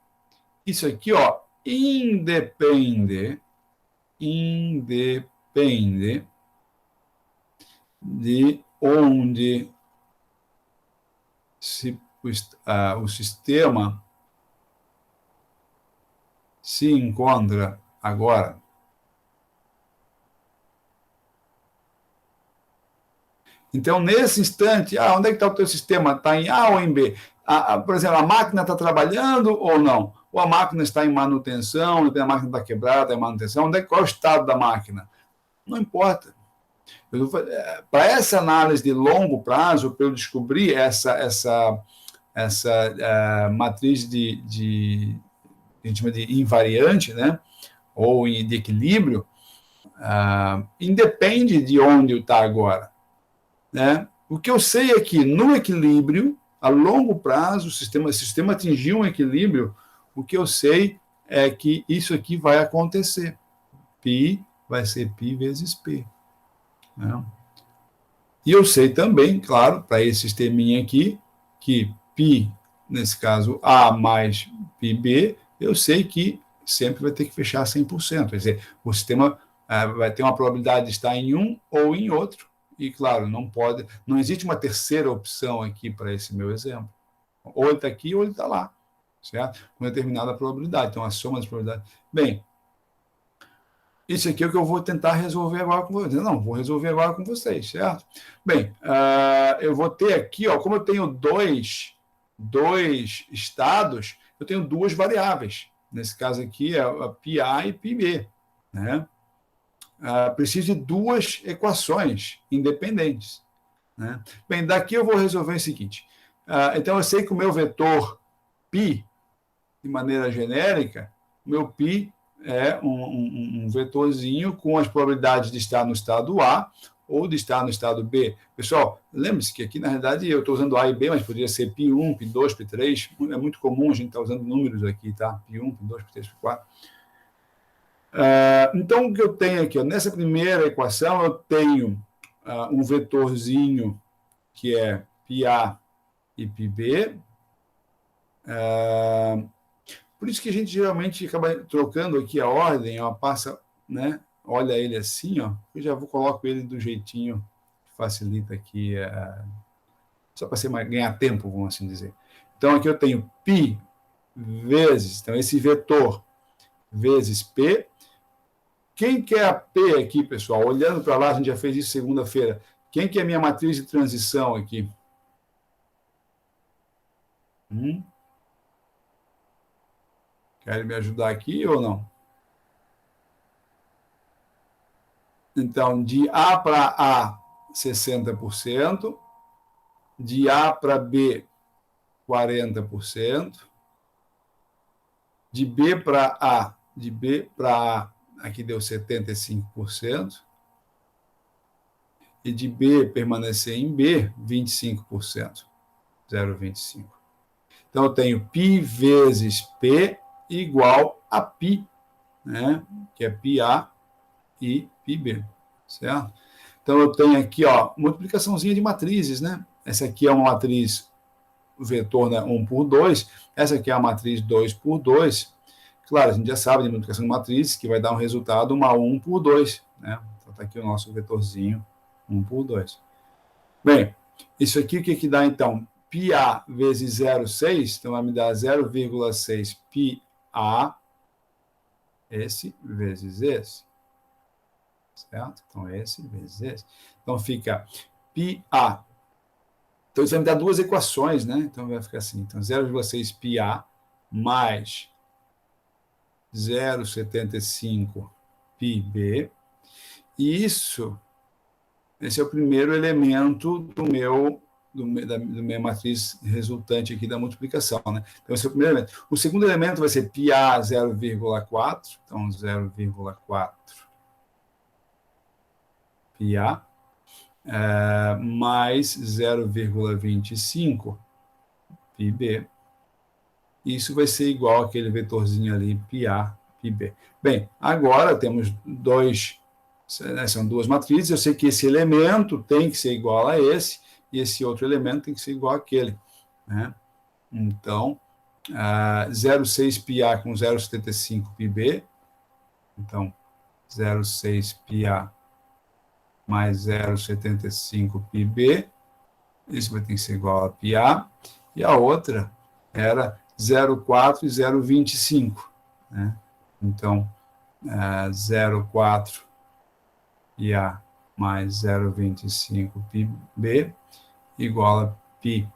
isso aqui, ó, independe de onde o sistema se encontra agora. Então, nesse instante, onde é que está o teu sistema? Está em A ou em B? Por exemplo, a máquina está trabalhando ou não? Ou a máquina está em manutenção, a máquina está quebrada, está em manutenção? Qual é o estado da máquina? Não importa. Para essa análise de longo prazo, para eu descobrir essa matriz a gente chama de invariante, né? Ou de equilíbrio, independe de onde está agora. Né? O que eu sei é que no equilíbrio, a longo prazo, se o sistema atingir um equilíbrio, o que eu sei é que isso aqui vai acontecer. Π vai ser π vezes P. Né? E eu sei também, claro, para esse sisteminha aqui, que π, nesse caso, A mais πB, eu sei que sempre vai ter que fechar 100%. Quer dizer, o sistema vai ter uma probabilidade de estar em um ou em outro. E, claro, não existe uma terceira opção aqui para esse meu exemplo. Ou ele está aqui ou ele está lá, certo? Com determinada probabilidade. Então, a soma das probabilidades. Bem, isso aqui é o que eu vou tentar resolver agora com vocês. Não, vou resolver agora com vocês, certo? Bem, eu vou ter aqui, ó, como eu tenho dois estados, eu tenho duas variáveis. Nesse caso aqui é a πA e πB, né? Preciso de duas equações independentes. Né? Bem, daqui eu vou resolver o seguinte. Então, eu sei que o meu vetor π, de maneira genérica, o meu π é um vetorzinho com as probabilidades de estar no estado A ou de estar no estado B. Pessoal, lembre-se que aqui, na realidade, eu estou usando A e B, mas poderia ser π1, π2, π3. É muito comum a gente estar usando números aqui, tá? π1, π2, π3, π4. Então, o que eu tenho aqui? Ó, nessa primeira equação, eu tenho um vetorzinho que é πA e πB. Por isso que a gente geralmente acaba trocando aqui a ordem, ó, passa, né? Olha ele assim, ó, eu já coloco ele do jeitinho que facilita aqui, só para você ganhar tempo, vamos assim dizer. Então, aqui eu tenho π vezes, então esse vetor vezes P. Quem que é a P aqui, pessoal? Olhando para lá, a gente já fez isso segunda-feira. Quem que é a minha matriz de transição aqui? Querem me ajudar aqui ou não? Então, de A para A, 60%. De A para B, 40%. De B para A, aqui deu 75%. E de B permanecer em B, 25%. 0,25%. Então, eu tenho π vezes P igual a π, né? Que é πA e πB, certo? Então, eu tenho aqui, ó, multiplicaçãozinha de matrizes, né? Essa aqui é uma matriz vetor, né, 1 por 2. Essa aqui é a matriz 2 por 2. Claro, a gente já sabe de multiplicação de matrizes, que vai dar um resultado, uma 1 por 2, né? Então, está aqui o nosso vetorzinho 1 por 2. Bem, isso aqui o que dá, então? πA vezes 0,6, então vai me dar 0,6 πA, esse vezes esse. Certo? Então, esse vezes esse. Então, fica πA. Então, isso vai me dar duas equações, né? Então, vai ficar assim. Então, 0,6 πA mais 0,75 πB. E isso Esse é o primeiro elemento da minha matriz resultante aqui da multiplicação, né? Então, esse é o primeiro elemento. O segundo elemento vai ser πa 0,4, então 0,4 πa, mais 0,25 πb. Isso vai ser igual àquele vetorzinho ali, πa, πb. Bem, agora temos são duas matrizes, eu sei que esse elemento tem que ser igual a esse, e esse outro elemento tem que ser igual àquele, né? Então, 0,6 πa com 0,75 πb, então 0,6 πa mais 0,75 πb, isso vai ter que ser igual a πa, e a outra era 0,4 e 0,25, né? Então, 0,4 πa mais 0,25 πb igual a π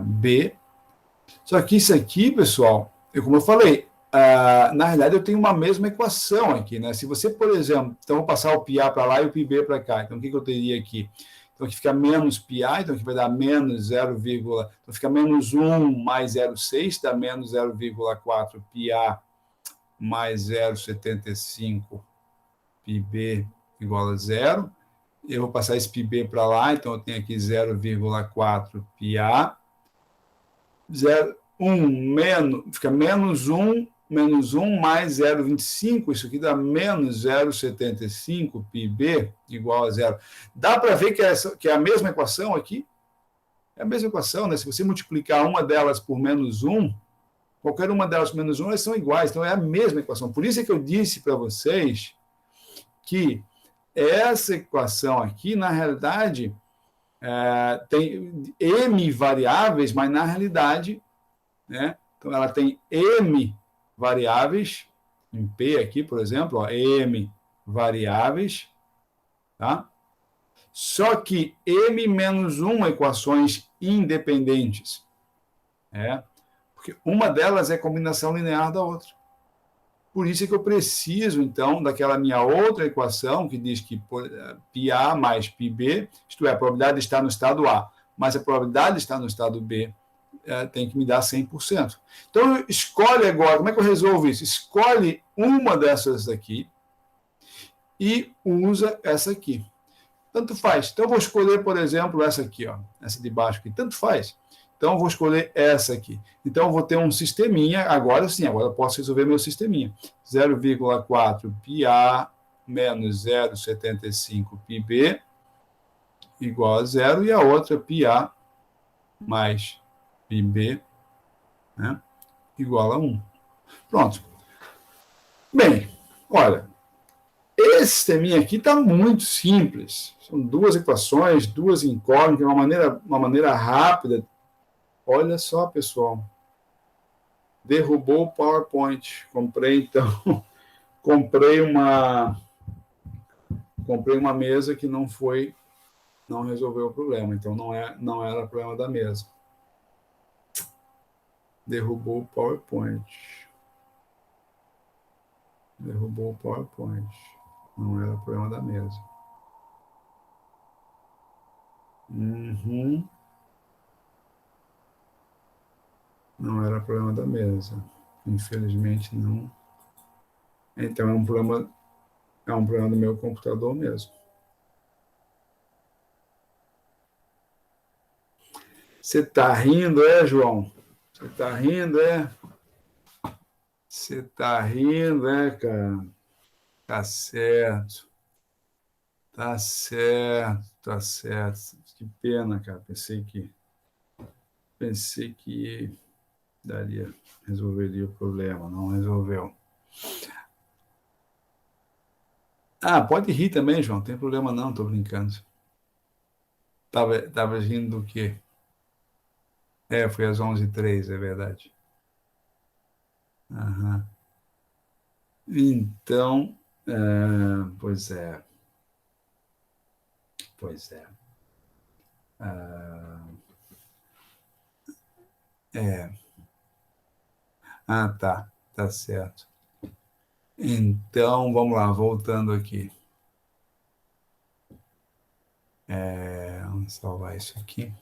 b. Só que isso aqui, pessoal, como eu falei, na realidade eu tenho uma mesma equação aqui, né? Se você, por exemplo, então eu vou passar o πa para lá e o πb para cá, então o que eu teria aqui? Então aqui fica menos πa, então aqui vai dar menos 0, então fica menos 1 mais 0,6, dá menos 0,4 πa mais 0,75 πb igual a 0. Eu vou passar esse πb para lá, então eu tenho aqui 0,4 πa. 1 fica menos 1 mais 0,25, isso aqui dá menos 0,75 πb igual a 0. Dá para ver que é a mesma equação aqui? É a mesma equação, né? Se você multiplicar uma delas por menos 1, qualquer uma delas por menos 1, elas são iguais, então é a mesma equação. Por isso é que eu disse para vocês que essa equação aqui, na realidade, tem m variáveis, mas na realidade, né? Então ela tem m variáveis, em P aqui, por exemplo, ó, m variáveis, tá? Só que m menos 1 equações independentes, porque uma delas é combinação linear da outra. Por isso é que eu preciso, então, daquela minha outra equação, que diz que πa mais πb, isto é, a probabilidade de estar no estado A, mas a probabilidade de estar no estado B tem que me dar 100%. Então, escolhe agora, como é que eu resolvo isso? Escolhe uma dessas daqui e usa essa aqui. Tanto faz. Então, eu vou escolher, por exemplo, essa aqui, ó, essa de baixo aqui. Tanto faz. Então, eu vou escolher essa aqui. Então, eu vou ter um sisteminha, agora sim, agora eu posso resolver meu sisteminha. 0,4 πa menos 0,75 πb igual a 0, e a outra πa mais πb, né, igual a 1. Pronto. Bem, olha, esse sisteminha aqui está muito simples. São duas equações, duas incógnitas, uma maneira rápida. Olha só, pessoal. Derrubou o PowerPoint. Comprei uma mesa que não resolveu o problema. Então, não era problema da mesa. Derrubou o PowerPoint. Derrubou o PowerPoint. Não era problema da mesa. Não era problema da mesa. Infelizmente, não. Então, é um problema do meu computador mesmo. Você está rindo, João? Você está rindo, Você está rindo, cara? Tá certo. Tá certo, tá certo. Que pena, cara. Pensei que resolveria o problema. Não resolveu. Pode rir também, João. Não tem problema não, tô brincando. Tava rindo do quê? Foi às 11h03, é verdade. Aham. Então, pois é. Pois é. Tá certo. Então, vamos lá, voltando aqui. Vamos salvar isso aqui.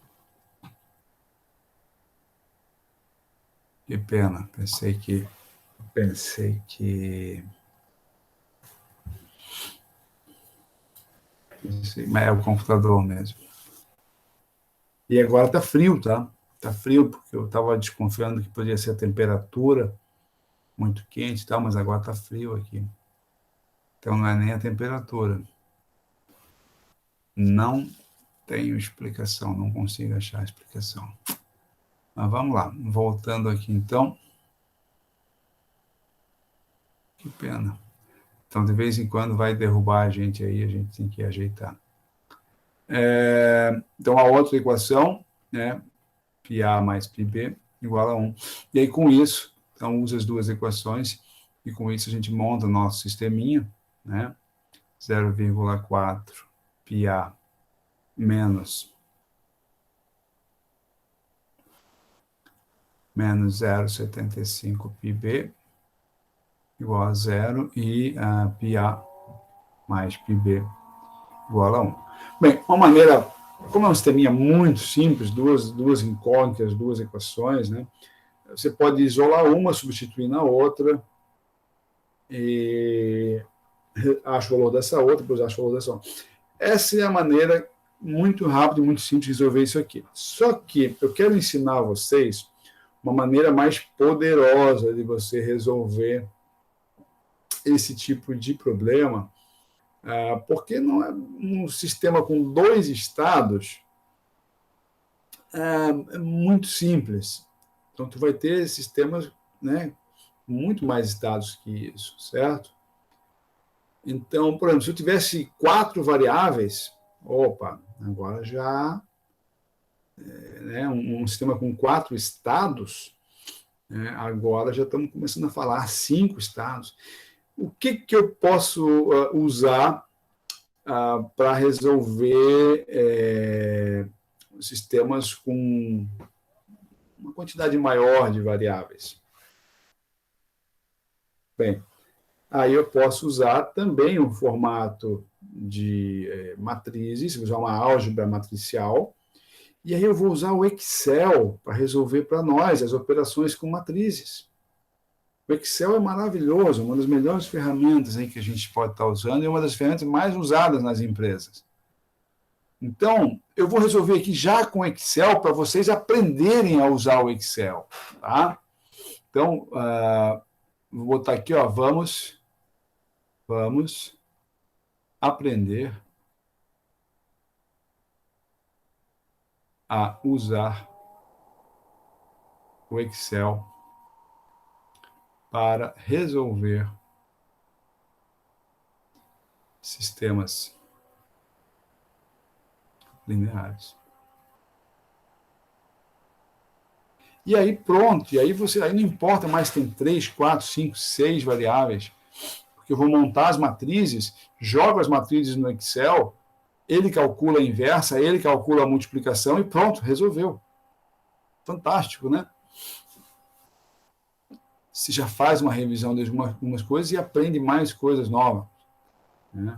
Que pena, pensei que mas é o computador mesmo. E agora está frio, tá? Está frio, porque eu estava desconfiando que podia ser a temperatura muito quente e tal, mas agora está frio aqui. Então não é nem a temperatura. Não tenho explicação, não consigo achar a explicação. Mas vamos lá, voltando aqui então. Que pena. Então, de vez em quando vai derrubar a gente aí, a gente tem que ajeitar. Então, a outra equação, né, πA mais πB igual a 1. E aí, com isso, então, usa as duas equações, e com isso a gente monta o nosso sisteminha, né, 0,4 πA menos 0,75 πB igual a 0, e πA mais πB igual a 1. Bem, uma maneira, como é um sisteminha muito simples, duas incógnitas, duas equações, né? Você pode isolar uma, substituir na outra, e acha o valor dessa outra, depois acha o valor dessa outra. Essa é a maneira muito rápida e muito simples de resolver isso aqui. Só que eu quero ensinar a vocês uma maneira mais poderosa de você resolver esse tipo de problema, porque não é um sistema com dois estados, é muito simples. Então, tu vai ter sistemas, né, muito mais estados que isso, certo? Então, por exemplo, se eu tivesse 4 variáveis, agora já né, um sistema com 4 estados, né, agora já estamos começando a falar 5 estados. O que eu posso usar para resolver sistemas com uma quantidade maior de variáveis? Bem, aí eu posso usar também um formato de matrizes, usar uma álgebra matricial, e aí eu vou usar o Excel para resolver para nós as operações com matrizes. O Excel é maravilhoso, uma das melhores ferramentas aí que a gente pode estar usando, e uma das ferramentas mais usadas nas empresas. Então, eu vou resolver aqui já com o Excel para vocês aprenderem a usar o Excel. Tá? Então, vou botar aqui, ó, vamos aprender a usar o Excel para resolver sistemas lineares. E aí pronto, e aí não importa mais se tem 3, 4, 5, 6 variáveis, porque eu vou montar as matrizes, jogo as matrizes no Excel, ele calcula a inversa, ele calcula a multiplicação e pronto, resolveu. Fantástico, né? Você já faz uma revisão de algumas coisas e aprende mais coisas novas, né?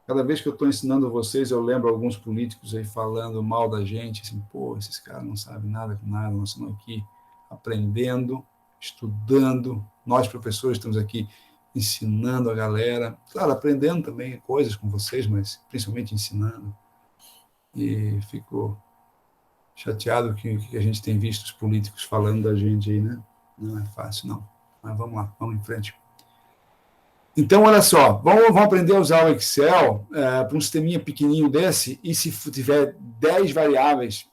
Cada vez que eu estou ensinando vocês, eu lembro alguns políticos aí falando mal da gente, assim, pô, esses caras não sabem nada com nada, nós estamos aqui aprendendo, estudando, nós professores estamos aqui ensinando a galera, claro, aprendendo também coisas com vocês, mas principalmente ensinando. E fico chateado que a gente tem visto os políticos falando da gente aí, né? Não é fácil, não. Mas vamos lá, vamos em frente. Então, olha só, vamos aprender a usar o Excel para um sisteminha pequenininho desse, e se tiver 10 variáveis,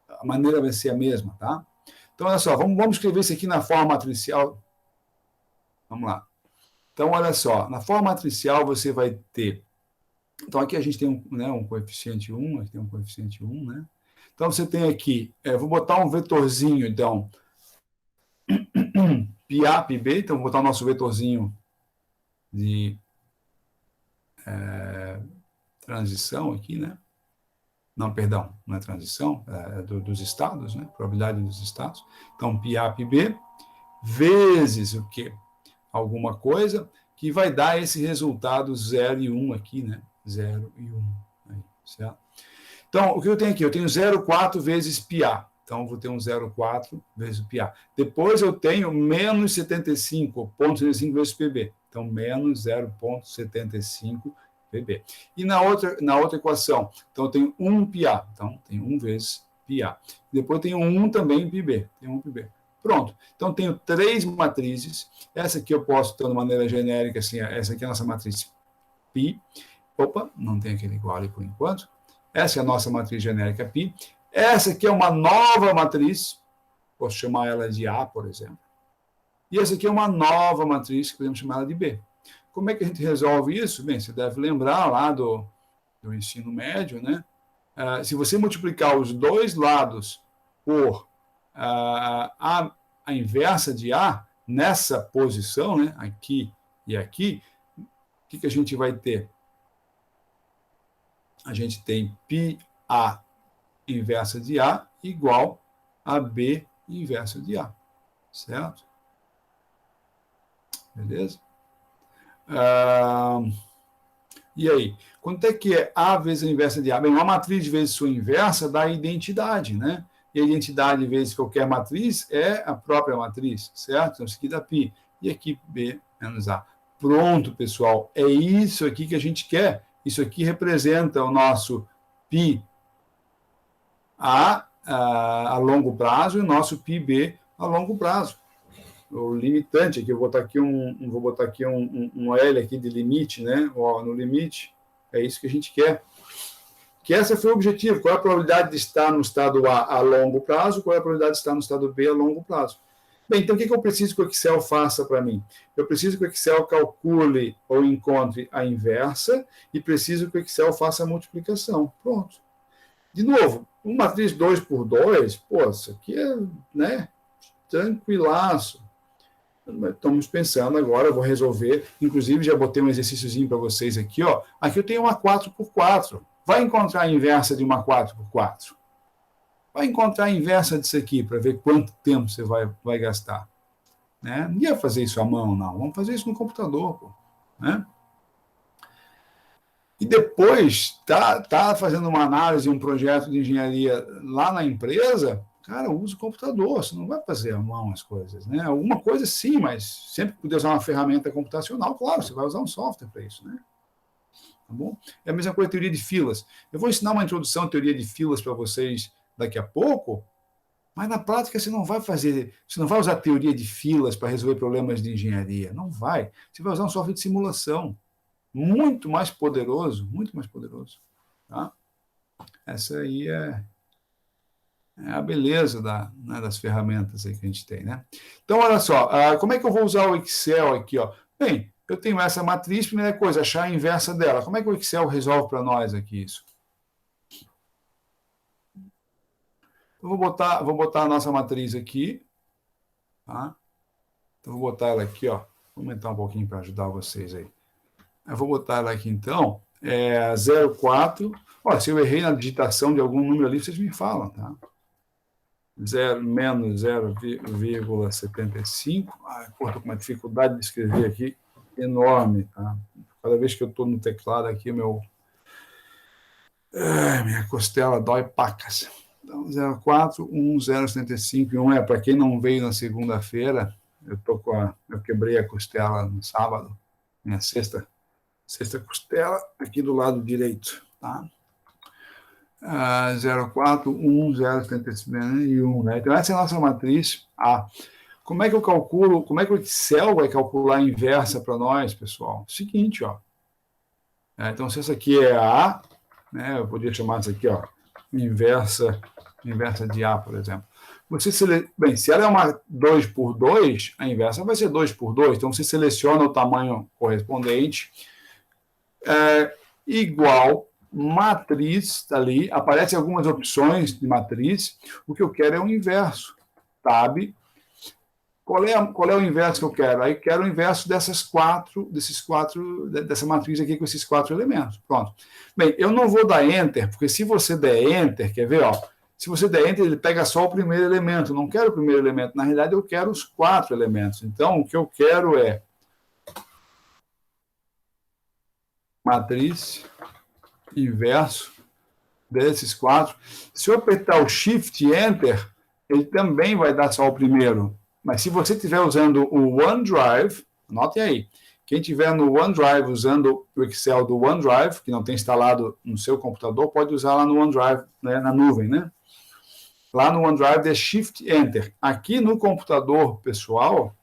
a maneira vai ser a mesma, tá? Então, olha só, vamos escrever isso aqui na forma matricial. Vamos lá. Então, olha só, na forma matricial você vai ter... Então, aqui a gente tem um coeficiente 1, aqui tem um coeficiente 1, né? Então, você tem aqui, vou botar um vetorzinho, então, πA, πB, então vou botar o nosso vetorzinho de transição aqui, né? Não, perdão, não é transição, dos estados, né? Probabilidade dos estados. Então, πA, πB, vezes o quê? Alguma coisa que vai dar esse resultado 0 e 1 aqui, né? 0 e 1. certo? Então, o que eu tenho aqui? Eu tenho 0,4 vezes πA. Então, eu vou ter um 0,4 vezes πA. Depois eu tenho menos 75, 0,75 vezes PB. Então, menos 0,75 PB. E na outra equação, então eu tenho 1 πA. Então, tenho 1 vezes πA. Depois eu tenho 1 também em PB. Tenho 1 PB. Pronto. Então, tenho 3 matrizes. Essa aqui eu posso, de maneira genérica, assim, essa aqui é a nossa matriz π. Opa, não tem aquele igual ali por enquanto. Essa é a nossa matriz genérica π. Essa aqui é uma nova matriz, posso chamar ela de A, por exemplo. E essa aqui é uma nova matriz, que podemos chamar ela de B. Como é que a gente resolve isso? Bem, você deve lembrar lá do ensino médio, né? Se você multiplicar os dois lados por a inversa de A, nessa posição, né? Aqui e aqui, o que a gente vai ter? A gente tem πA inversa de A igual a B inversa de A, certo? Beleza? E aí? Quanto é que é A vezes a inversa de A? Bem, uma matriz vezes sua inversa dá a identidade, né? E a identidade vezes qualquer matriz é a própria matriz, certo? Então, isso aqui dá π. E aqui B menos A. Pronto, pessoal. É isso aqui que a gente quer. Isso aqui representa o nosso π a longo prazo e o nosso πB a longo prazo. O limitante aqui, eu vou botar aqui um L aqui de limite, né? Ó, no limite, é isso que a gente quer. Que esse foi o objetivo. Qual é a probabilidade de estar no estado A longo prazo? Qual é a probabilidade de estar no estado B a longo prazo? Bem, então o que eu preciso que o Excel faça para mim? Eu preciso que o Excel calcule ou encontre a inversa e preciso que o Excel faça a multiplicação. Pronto. De novo, uma matriz 2 por 2, pô, isso aqui é, né, tranquilaço. Estamos pensando agora, eu vou resolver, inclusive já botei um exercíciozinho para vocês aqui, ó. Aqui eu tenho uma 4 por 4. Vai encontrar a inversa de uma 4 por 4. Vai encontrar a inversa disso aqui, para ver quanto tempo você vai gastar. Né? Não ia fazer isso à mão, não. Vamos fazer isso no computador, pô. Né? E depois, tá fazendo uma análise, um projeto de engenharia lá na empresa, cara, usa o computador, você não vai fazer à mão as coisas, né? Alguma coisa sim, mas sempre que puder usar uma ferramenta computacional, claro, você vai usar um software para isso, né? Tá bom? É a mesma coisa, teoria de filas. Eu vou ensinar uma introdução à teoria de filas para vocês daqui a pouco, mas na prática você não vai usar teoria de filas para resolver problemas de engenharia, não vai. Você vai usar um software de simulação. Muito mais poderoso, muito mais poderoso. Tá? Essa aí é a beleza das ferramentas aí que a gente tem. Né? Então, olha só, como é que eu vou usar o Excel aqui? Ó? Bem, eu tenho essa matriz, primeira coisa, achar a inversa dela. Como é que o Excel resolve para nós aqui isso? Eu vou botar a nossa matriz aqui. Tá? Então, vou botar ela aqui, ó. Vou aumentar um pouquinho para ajudar vocês aí. Eu vou botar ela aqui, então, 0,4. Olha, se eu errei na digitação de algum número ali, vocês me falam, tá? Menos 0,75. Estou com uma dificuldade de escrever aqui enorme, tá? Cada vez que eu estou no teclado aqui, minha costela dói pacas. Então, 0,4, 1, 0,75 e 1 para quem não veio na segunda-feira, eu quebrei a costela no sábado, minha sexta costela, aqui do lado direito, tá? 0,4, 1, 0,75 e 1, né? Então, essa é a nossa matriz A. Como é que eu calculo, como é que o Excel vai calcular a inversa para nós, pessoal? Seguinte, ó. Então, se essa aqui é a A, né, eu poderia chamar isso aqui, ó, inversa de A, por exemplo. Bem, se ela é uma 2 por 2, a inversa vai ser 2 por 2, então você seleciona o tamanho correspondente, igual matriz, tá ali, aparecem algumas opções de matriz, o que eu quero é o inverso, tab. Qual é o inverso que eu quero? Aí eu quero o inverso dessa matriz aqui com esses 4 elementos. Pronto. Bem, eu não vou dar Enter, porque se você der Enter, quer ver, ó, se você der Enter, ele pega só o primeiro elemento. Eu não quero o primeiro elemento, na realidade eu quero os 4 elementos. Então, o que eu quero é matriz, inverso, desses 4. Se eu apertar o Shift Enter, ele também vai dar só o primeiro. Mas se você estiver usando o OneDrive, anotem aí, quem estiver no OneDrive usando o Excel do OneDrive, que não tem instalado no seu computador, pode usar lá no OneDrive, né, na nuvem, né? Lá no OneDrive é Shift Enter. Aqui no computador pessoal,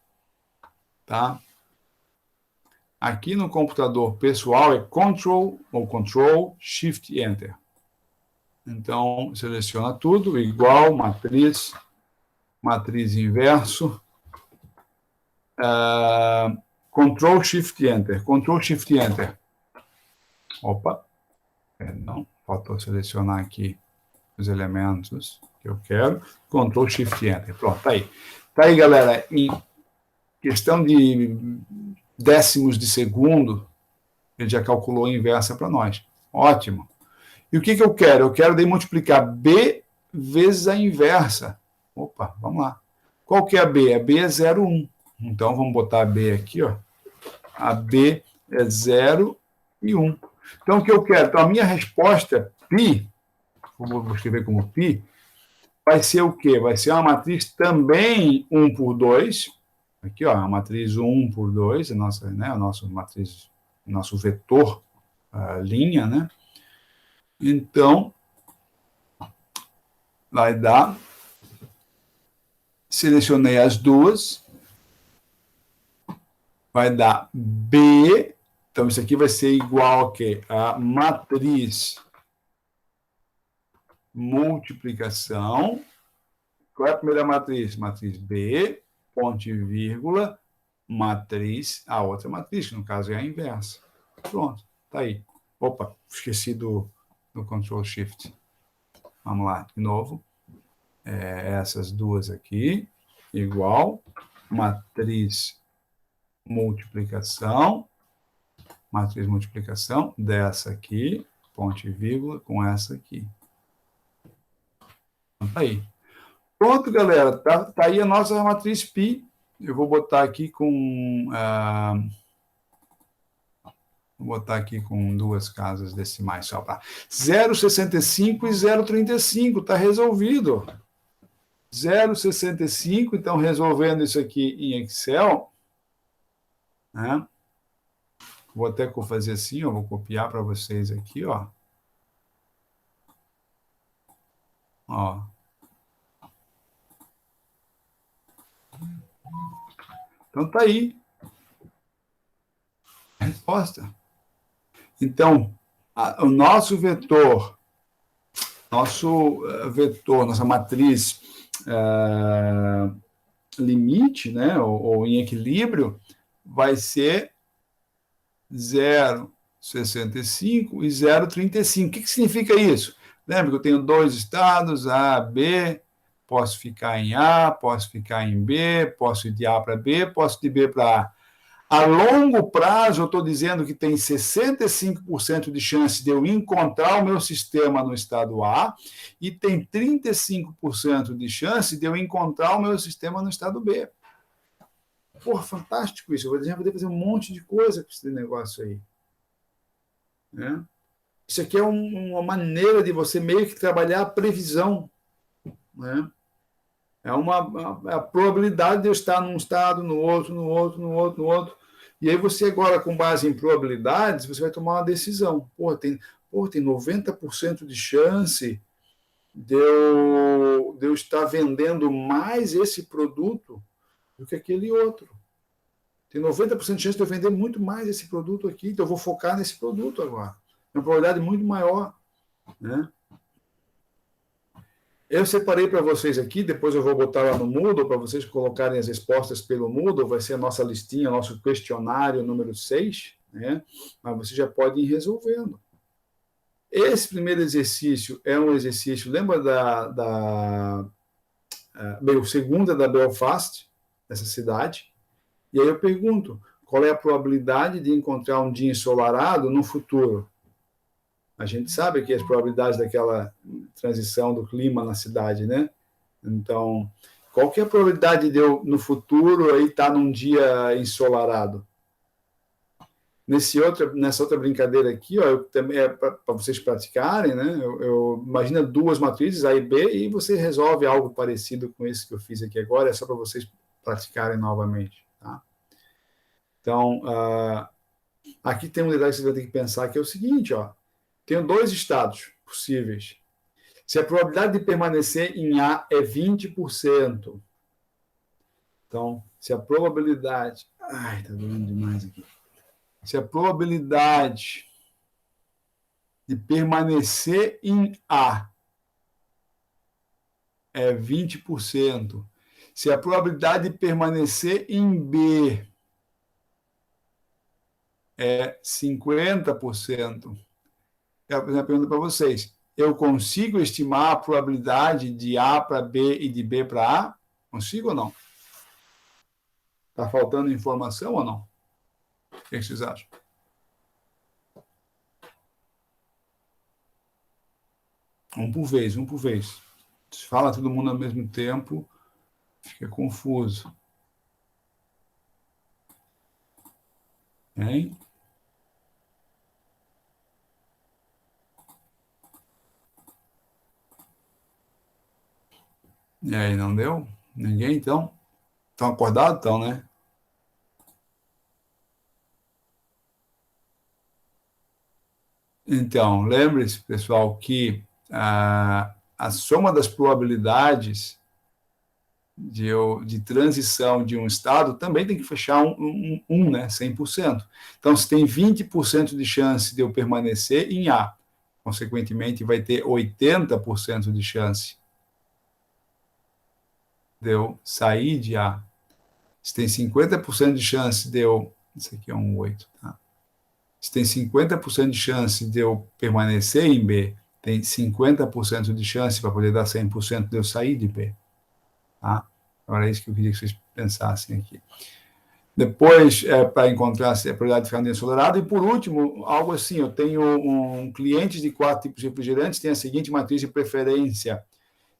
tá? Aqui no computador pessoal é Control Shift Enter. Então, seleciona tudo, igual, matriz inverso, Control Shift Enter. Opa, não, faltou selecionar aqui os elementos que eu quero. Control Shift Enter. Pronto, tá aí. Tá aí, galera. Em questão de décimos de segundo, ele já calculou a inversa para nós. Ótimo. E o que eu quero? Eu quero daí multiplicar B vezes a inversa. Opa, vamos lá. Qual que é a B? A B é 0,1. Então, vamos botar a B aqui, ó. A B é 0 e 1. Então, o que eu quero? Então, a minha resposta, π, vou escrever como π, vai ser o quê? Vai ser uma matriz também 1 por 2. Aqui, ó, a matriz 1 por 2, a nossa, né, nosso vetor, a linha, né? Então, vai dar, selecionei as duas, vai dar B, então isso aqui vai ser igual a quê? A matriz multiplicação. Qual é a primeira matriz? Matriz B, ponto e vírgula, matriz, a outra matriz, que no caso é a inversa. Pronto, tá aí. Opa, esqueci do Ctrl Shift. Vamos lá, de novo. Essas duas aqui, igual, matriz multiplicação, dessa aqui, ponto e vírgula, com essa aqui. Então, tá aí. Pronto, galera, tá aí a nossa matriz π. Eu vou botar aqui com... Vou botar aqui com 2 casas decimais só para 0,65 e 0,35, está resolvido. 0,65, então resolvendo isso aqui em Excel, né? Vou até fazer assim, ó, vou copiar para vocês aqui, ó. Ó. Então tá aí. A resposta. Então, o nosso vetor, nossa matriz limite, né, ou em equilíbrio, vai ser 0,65 e 0,35. O que significa isso? Lembra que eu tenho 2 estados, A, B, posso ficar em A, posso ficar em B, posso ir de A para B, posso de B para A. A longo prazo, eu estou dizendo que tem 65% de chance de eu encontrar o meu sistema no estado A e tem 35% de chance de eu encontrar o meu sistema no estado B. Porra, fantástico isso. Eu vou poder fazer um monte de coisa com esse negócio aí. Né? Isso aqui é uma maneira de você meio que trabalhar a previsão. Né? É a probabilidade de eu estar num estado, no outro. E aí você agora, com base em probabilidades, você vai tomar uma decisão. Tem 90% de chance de eu estar vendendo mais esse produto do que aquele outro. Tem 90% de chance de eu vender muito mais esse produto aqui, então eu vou focar nesse produto agora. É uma probabilidade muito maior. Né? Eu separei para vocês aqui, depois eu vou botar lá no Moodle, para vocês colocarem as respostas pelo Moodle, vai ser a nossa listinha, nosso questionário número 6, né? Mas vocês já podem ir resolvendo. Esse primeiro exercício é um exercício, lembra o segundo é da Belfast, dessa cidade, e aí eu pergunto, qual é a probabilidade de encontrar um dia ensolarado no futuro? A gente sabe que as probabilidades daquela transição do clima na cidade, né? Então, qual que é a probabilidade de eu, no futuro, aí estar num dia ensolarado? Nessa outra brincadeira aqui, ó, também é para vocês praticarem, né? Imagina duas matrizes, A e B, e você resolve algo parecido com esse que eu fiz aqui agora, é só para vocês praticarem novamente. Tá? Então, aqui tem um detalhe que você vai ter que pensar, que é o seguinte, ó, tenho dois estados possíveis. Se a probabilidade de permanecer em A é 20%, então, se a probabilidade... Ai, tá doendo demais aqui. Se a probabilidade de permanecer em A é 20%, se a probabilidade de permanecer em B é 50%, eu vou fazer uma pergunta para vocês. Eu consigo estimar a probabilidade de A para B e de B para A? Consigo ou não? Está faltando informação ou não? O que vocês acham? Um por vez, um por vez. Se fala todo mundo ao mesmo tempo, fica confuso. Hein? E aí, não deu? Ninguém, então? Estão acordados? Estão, né? Então, lembre-se, pessoal, que a soma das probabilidades de transição de um estado também tem que fechar né? 100%. Então, se tem 20% de chance de eu permanecer em A, consequentemente, vai ter 80% de chance de eu sair de A. Se tem 50% de chance de eu... Isso aqui é um 8, tá? Se tem 50% de chance de eu permanecer em B, tem 50% de chance para poder dar 100% de eu sair de B. Tá? Agora é isso que eu queria que vocês pensassem aqui. Depois, para encontrar a probabilidade de ficar ensolarado. E, por último, algo assim, eu tenho clientes de 4 tipos de refrigerantes, tem a seguinte matriz de preferência.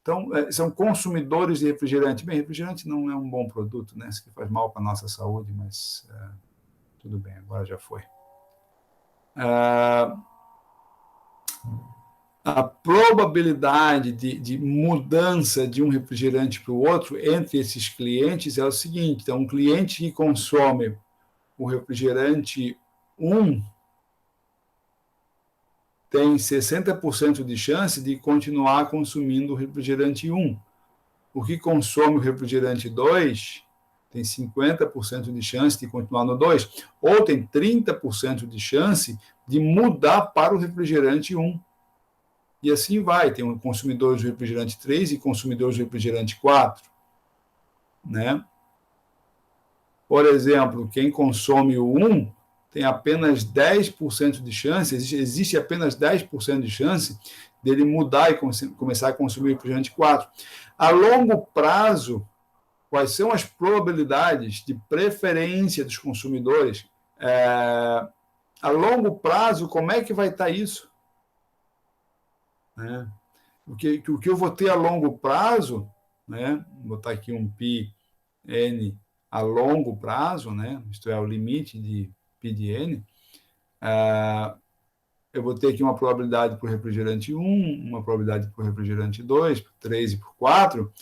Então, são consumidores de refrigerante. Bem, refrigerante não é um bom produto, né? Isso que faz mal para a nossa saúde, mas tudo bem, agora já foi. A probabilidade de mudança de um refrigerante para o outro entre esses clientes é o seguinte: então, um cliente que consome o refrigerante 1 tem 60% de chance de continuar consumindo o refrigerante 1. O que consome o refrigerante 2 tem 50% de chance de continuar no 2, ou tem 30% de chance de mudar para o refrigerante 1. E assim vai, tem um consumidor de refrigerante 3 e consumidor de refrigerante 4. Né? Por exemplo, quem consome o 1 tem apenas 10% de chance, existe apenas 10% de chance dele mudar e começar a consumir o refrigerante 4. A longo prazo, quais são as probabilidades de preferência dos consumidores? A longo prazo, como é que vai estar isso? O que eu vou ter a longo prazo, né? Vou botar aqui um πn a longo prazo, né? Isto é, o limite de π de n, eu vou ter aqui uma probabilidade para o refrigerante 1, uma probabilidade para o refrigerante 2, para 3 e para 4.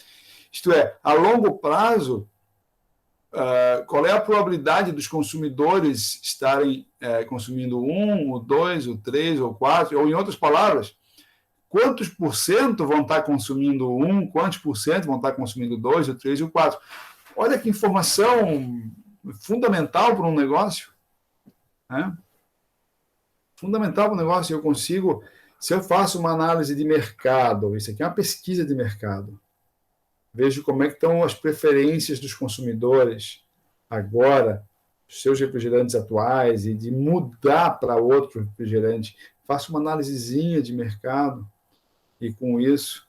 Isto é, a longo prazo, qual é a probabilidade dos consumidores estarem consumindo o 1, o 2, o 3 ou o 4, ou em outras palavras, quantos por cento vão estar consumindo o 1, quantos por cento vão estar consumindo o 2, o 3 e o 4. Olha que informação fundamental para um negócio. Né? Fundamental para um negócio. Eu consigo, se eu faço uma análise de mercado, isso aqui é uma pesquisa de mercado, vejo como é que estão as preferências dos consumidores agora, os seus refrigerantes atuais, e de mudar para outro refrigerante. Faço uma análisezinha de mercado e, com isso,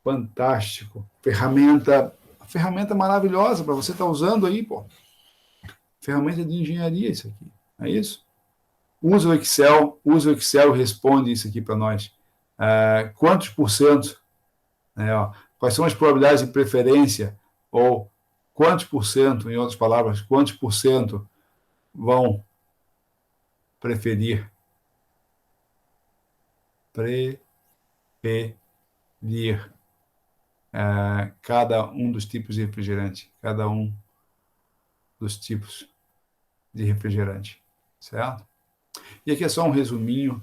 fantástico. Ferramenta maravilhosa para você estar usando aí, pô. Ferramenta de engenharia isso aqui, é isso? Usa o Excel e responde isso aqui para nós. Quantos por cento, né, ó, quais são as probabilidades de preferência, ou quantos por cento, em outras palavras, quantos por cento vão preferir cada um dos tipos de refrigerante, cada um dos tipos de refrigerante, certo? E aqui é só um resuminho,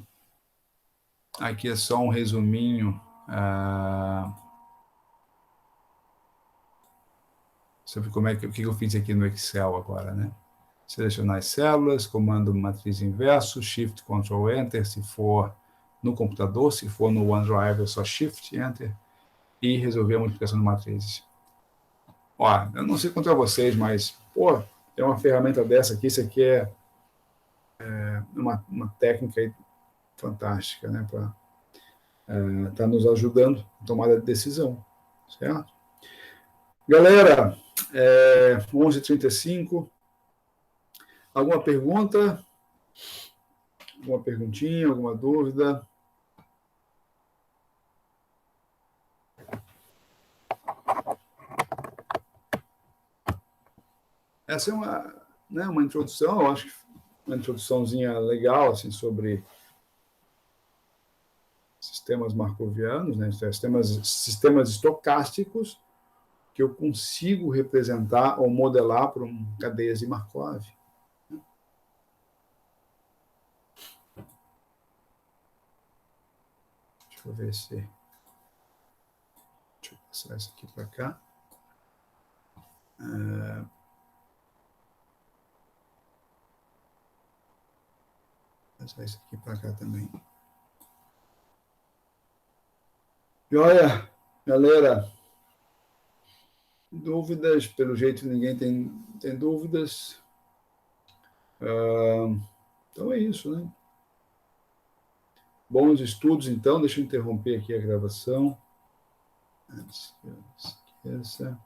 sobre como o que eu fiz aqui no Excel agora, né? Selecionar as células, comando matriz inverso, Shift, Ctrl, Enter, se for no computador, se for no OneDrive é só Shift, Enter, e resolver a multiplicação de matrizes. Ó, eu não sei contra vocês, mas, pô, tem uma ferramenta dessa aqui, isso aqui é uma técnica aí fantástica, né, para estar nos ajudando a tomada de decisão, certo? Galera, 11h35, alguma pergunta? Alguma perguntinha, alguma dúvida? Essa é uma introdução, eu acho que uma introduçãozinha legal, assim, sobre sistemas markovianos, né, sistemas estocásticos que eu consigo representar ou modelar por cadeias de Markov. Deixa eu ver se... Deixa eu passar isso aqui para cá. Passar isso aqui para cá também. Joia, galera. Dúvidas? Pelo jeito ninguém tem dúvidas. Então é isso, né? Bons estudos, então. Deixa eu interromper aqui a gravação. Antes que eu esqueça.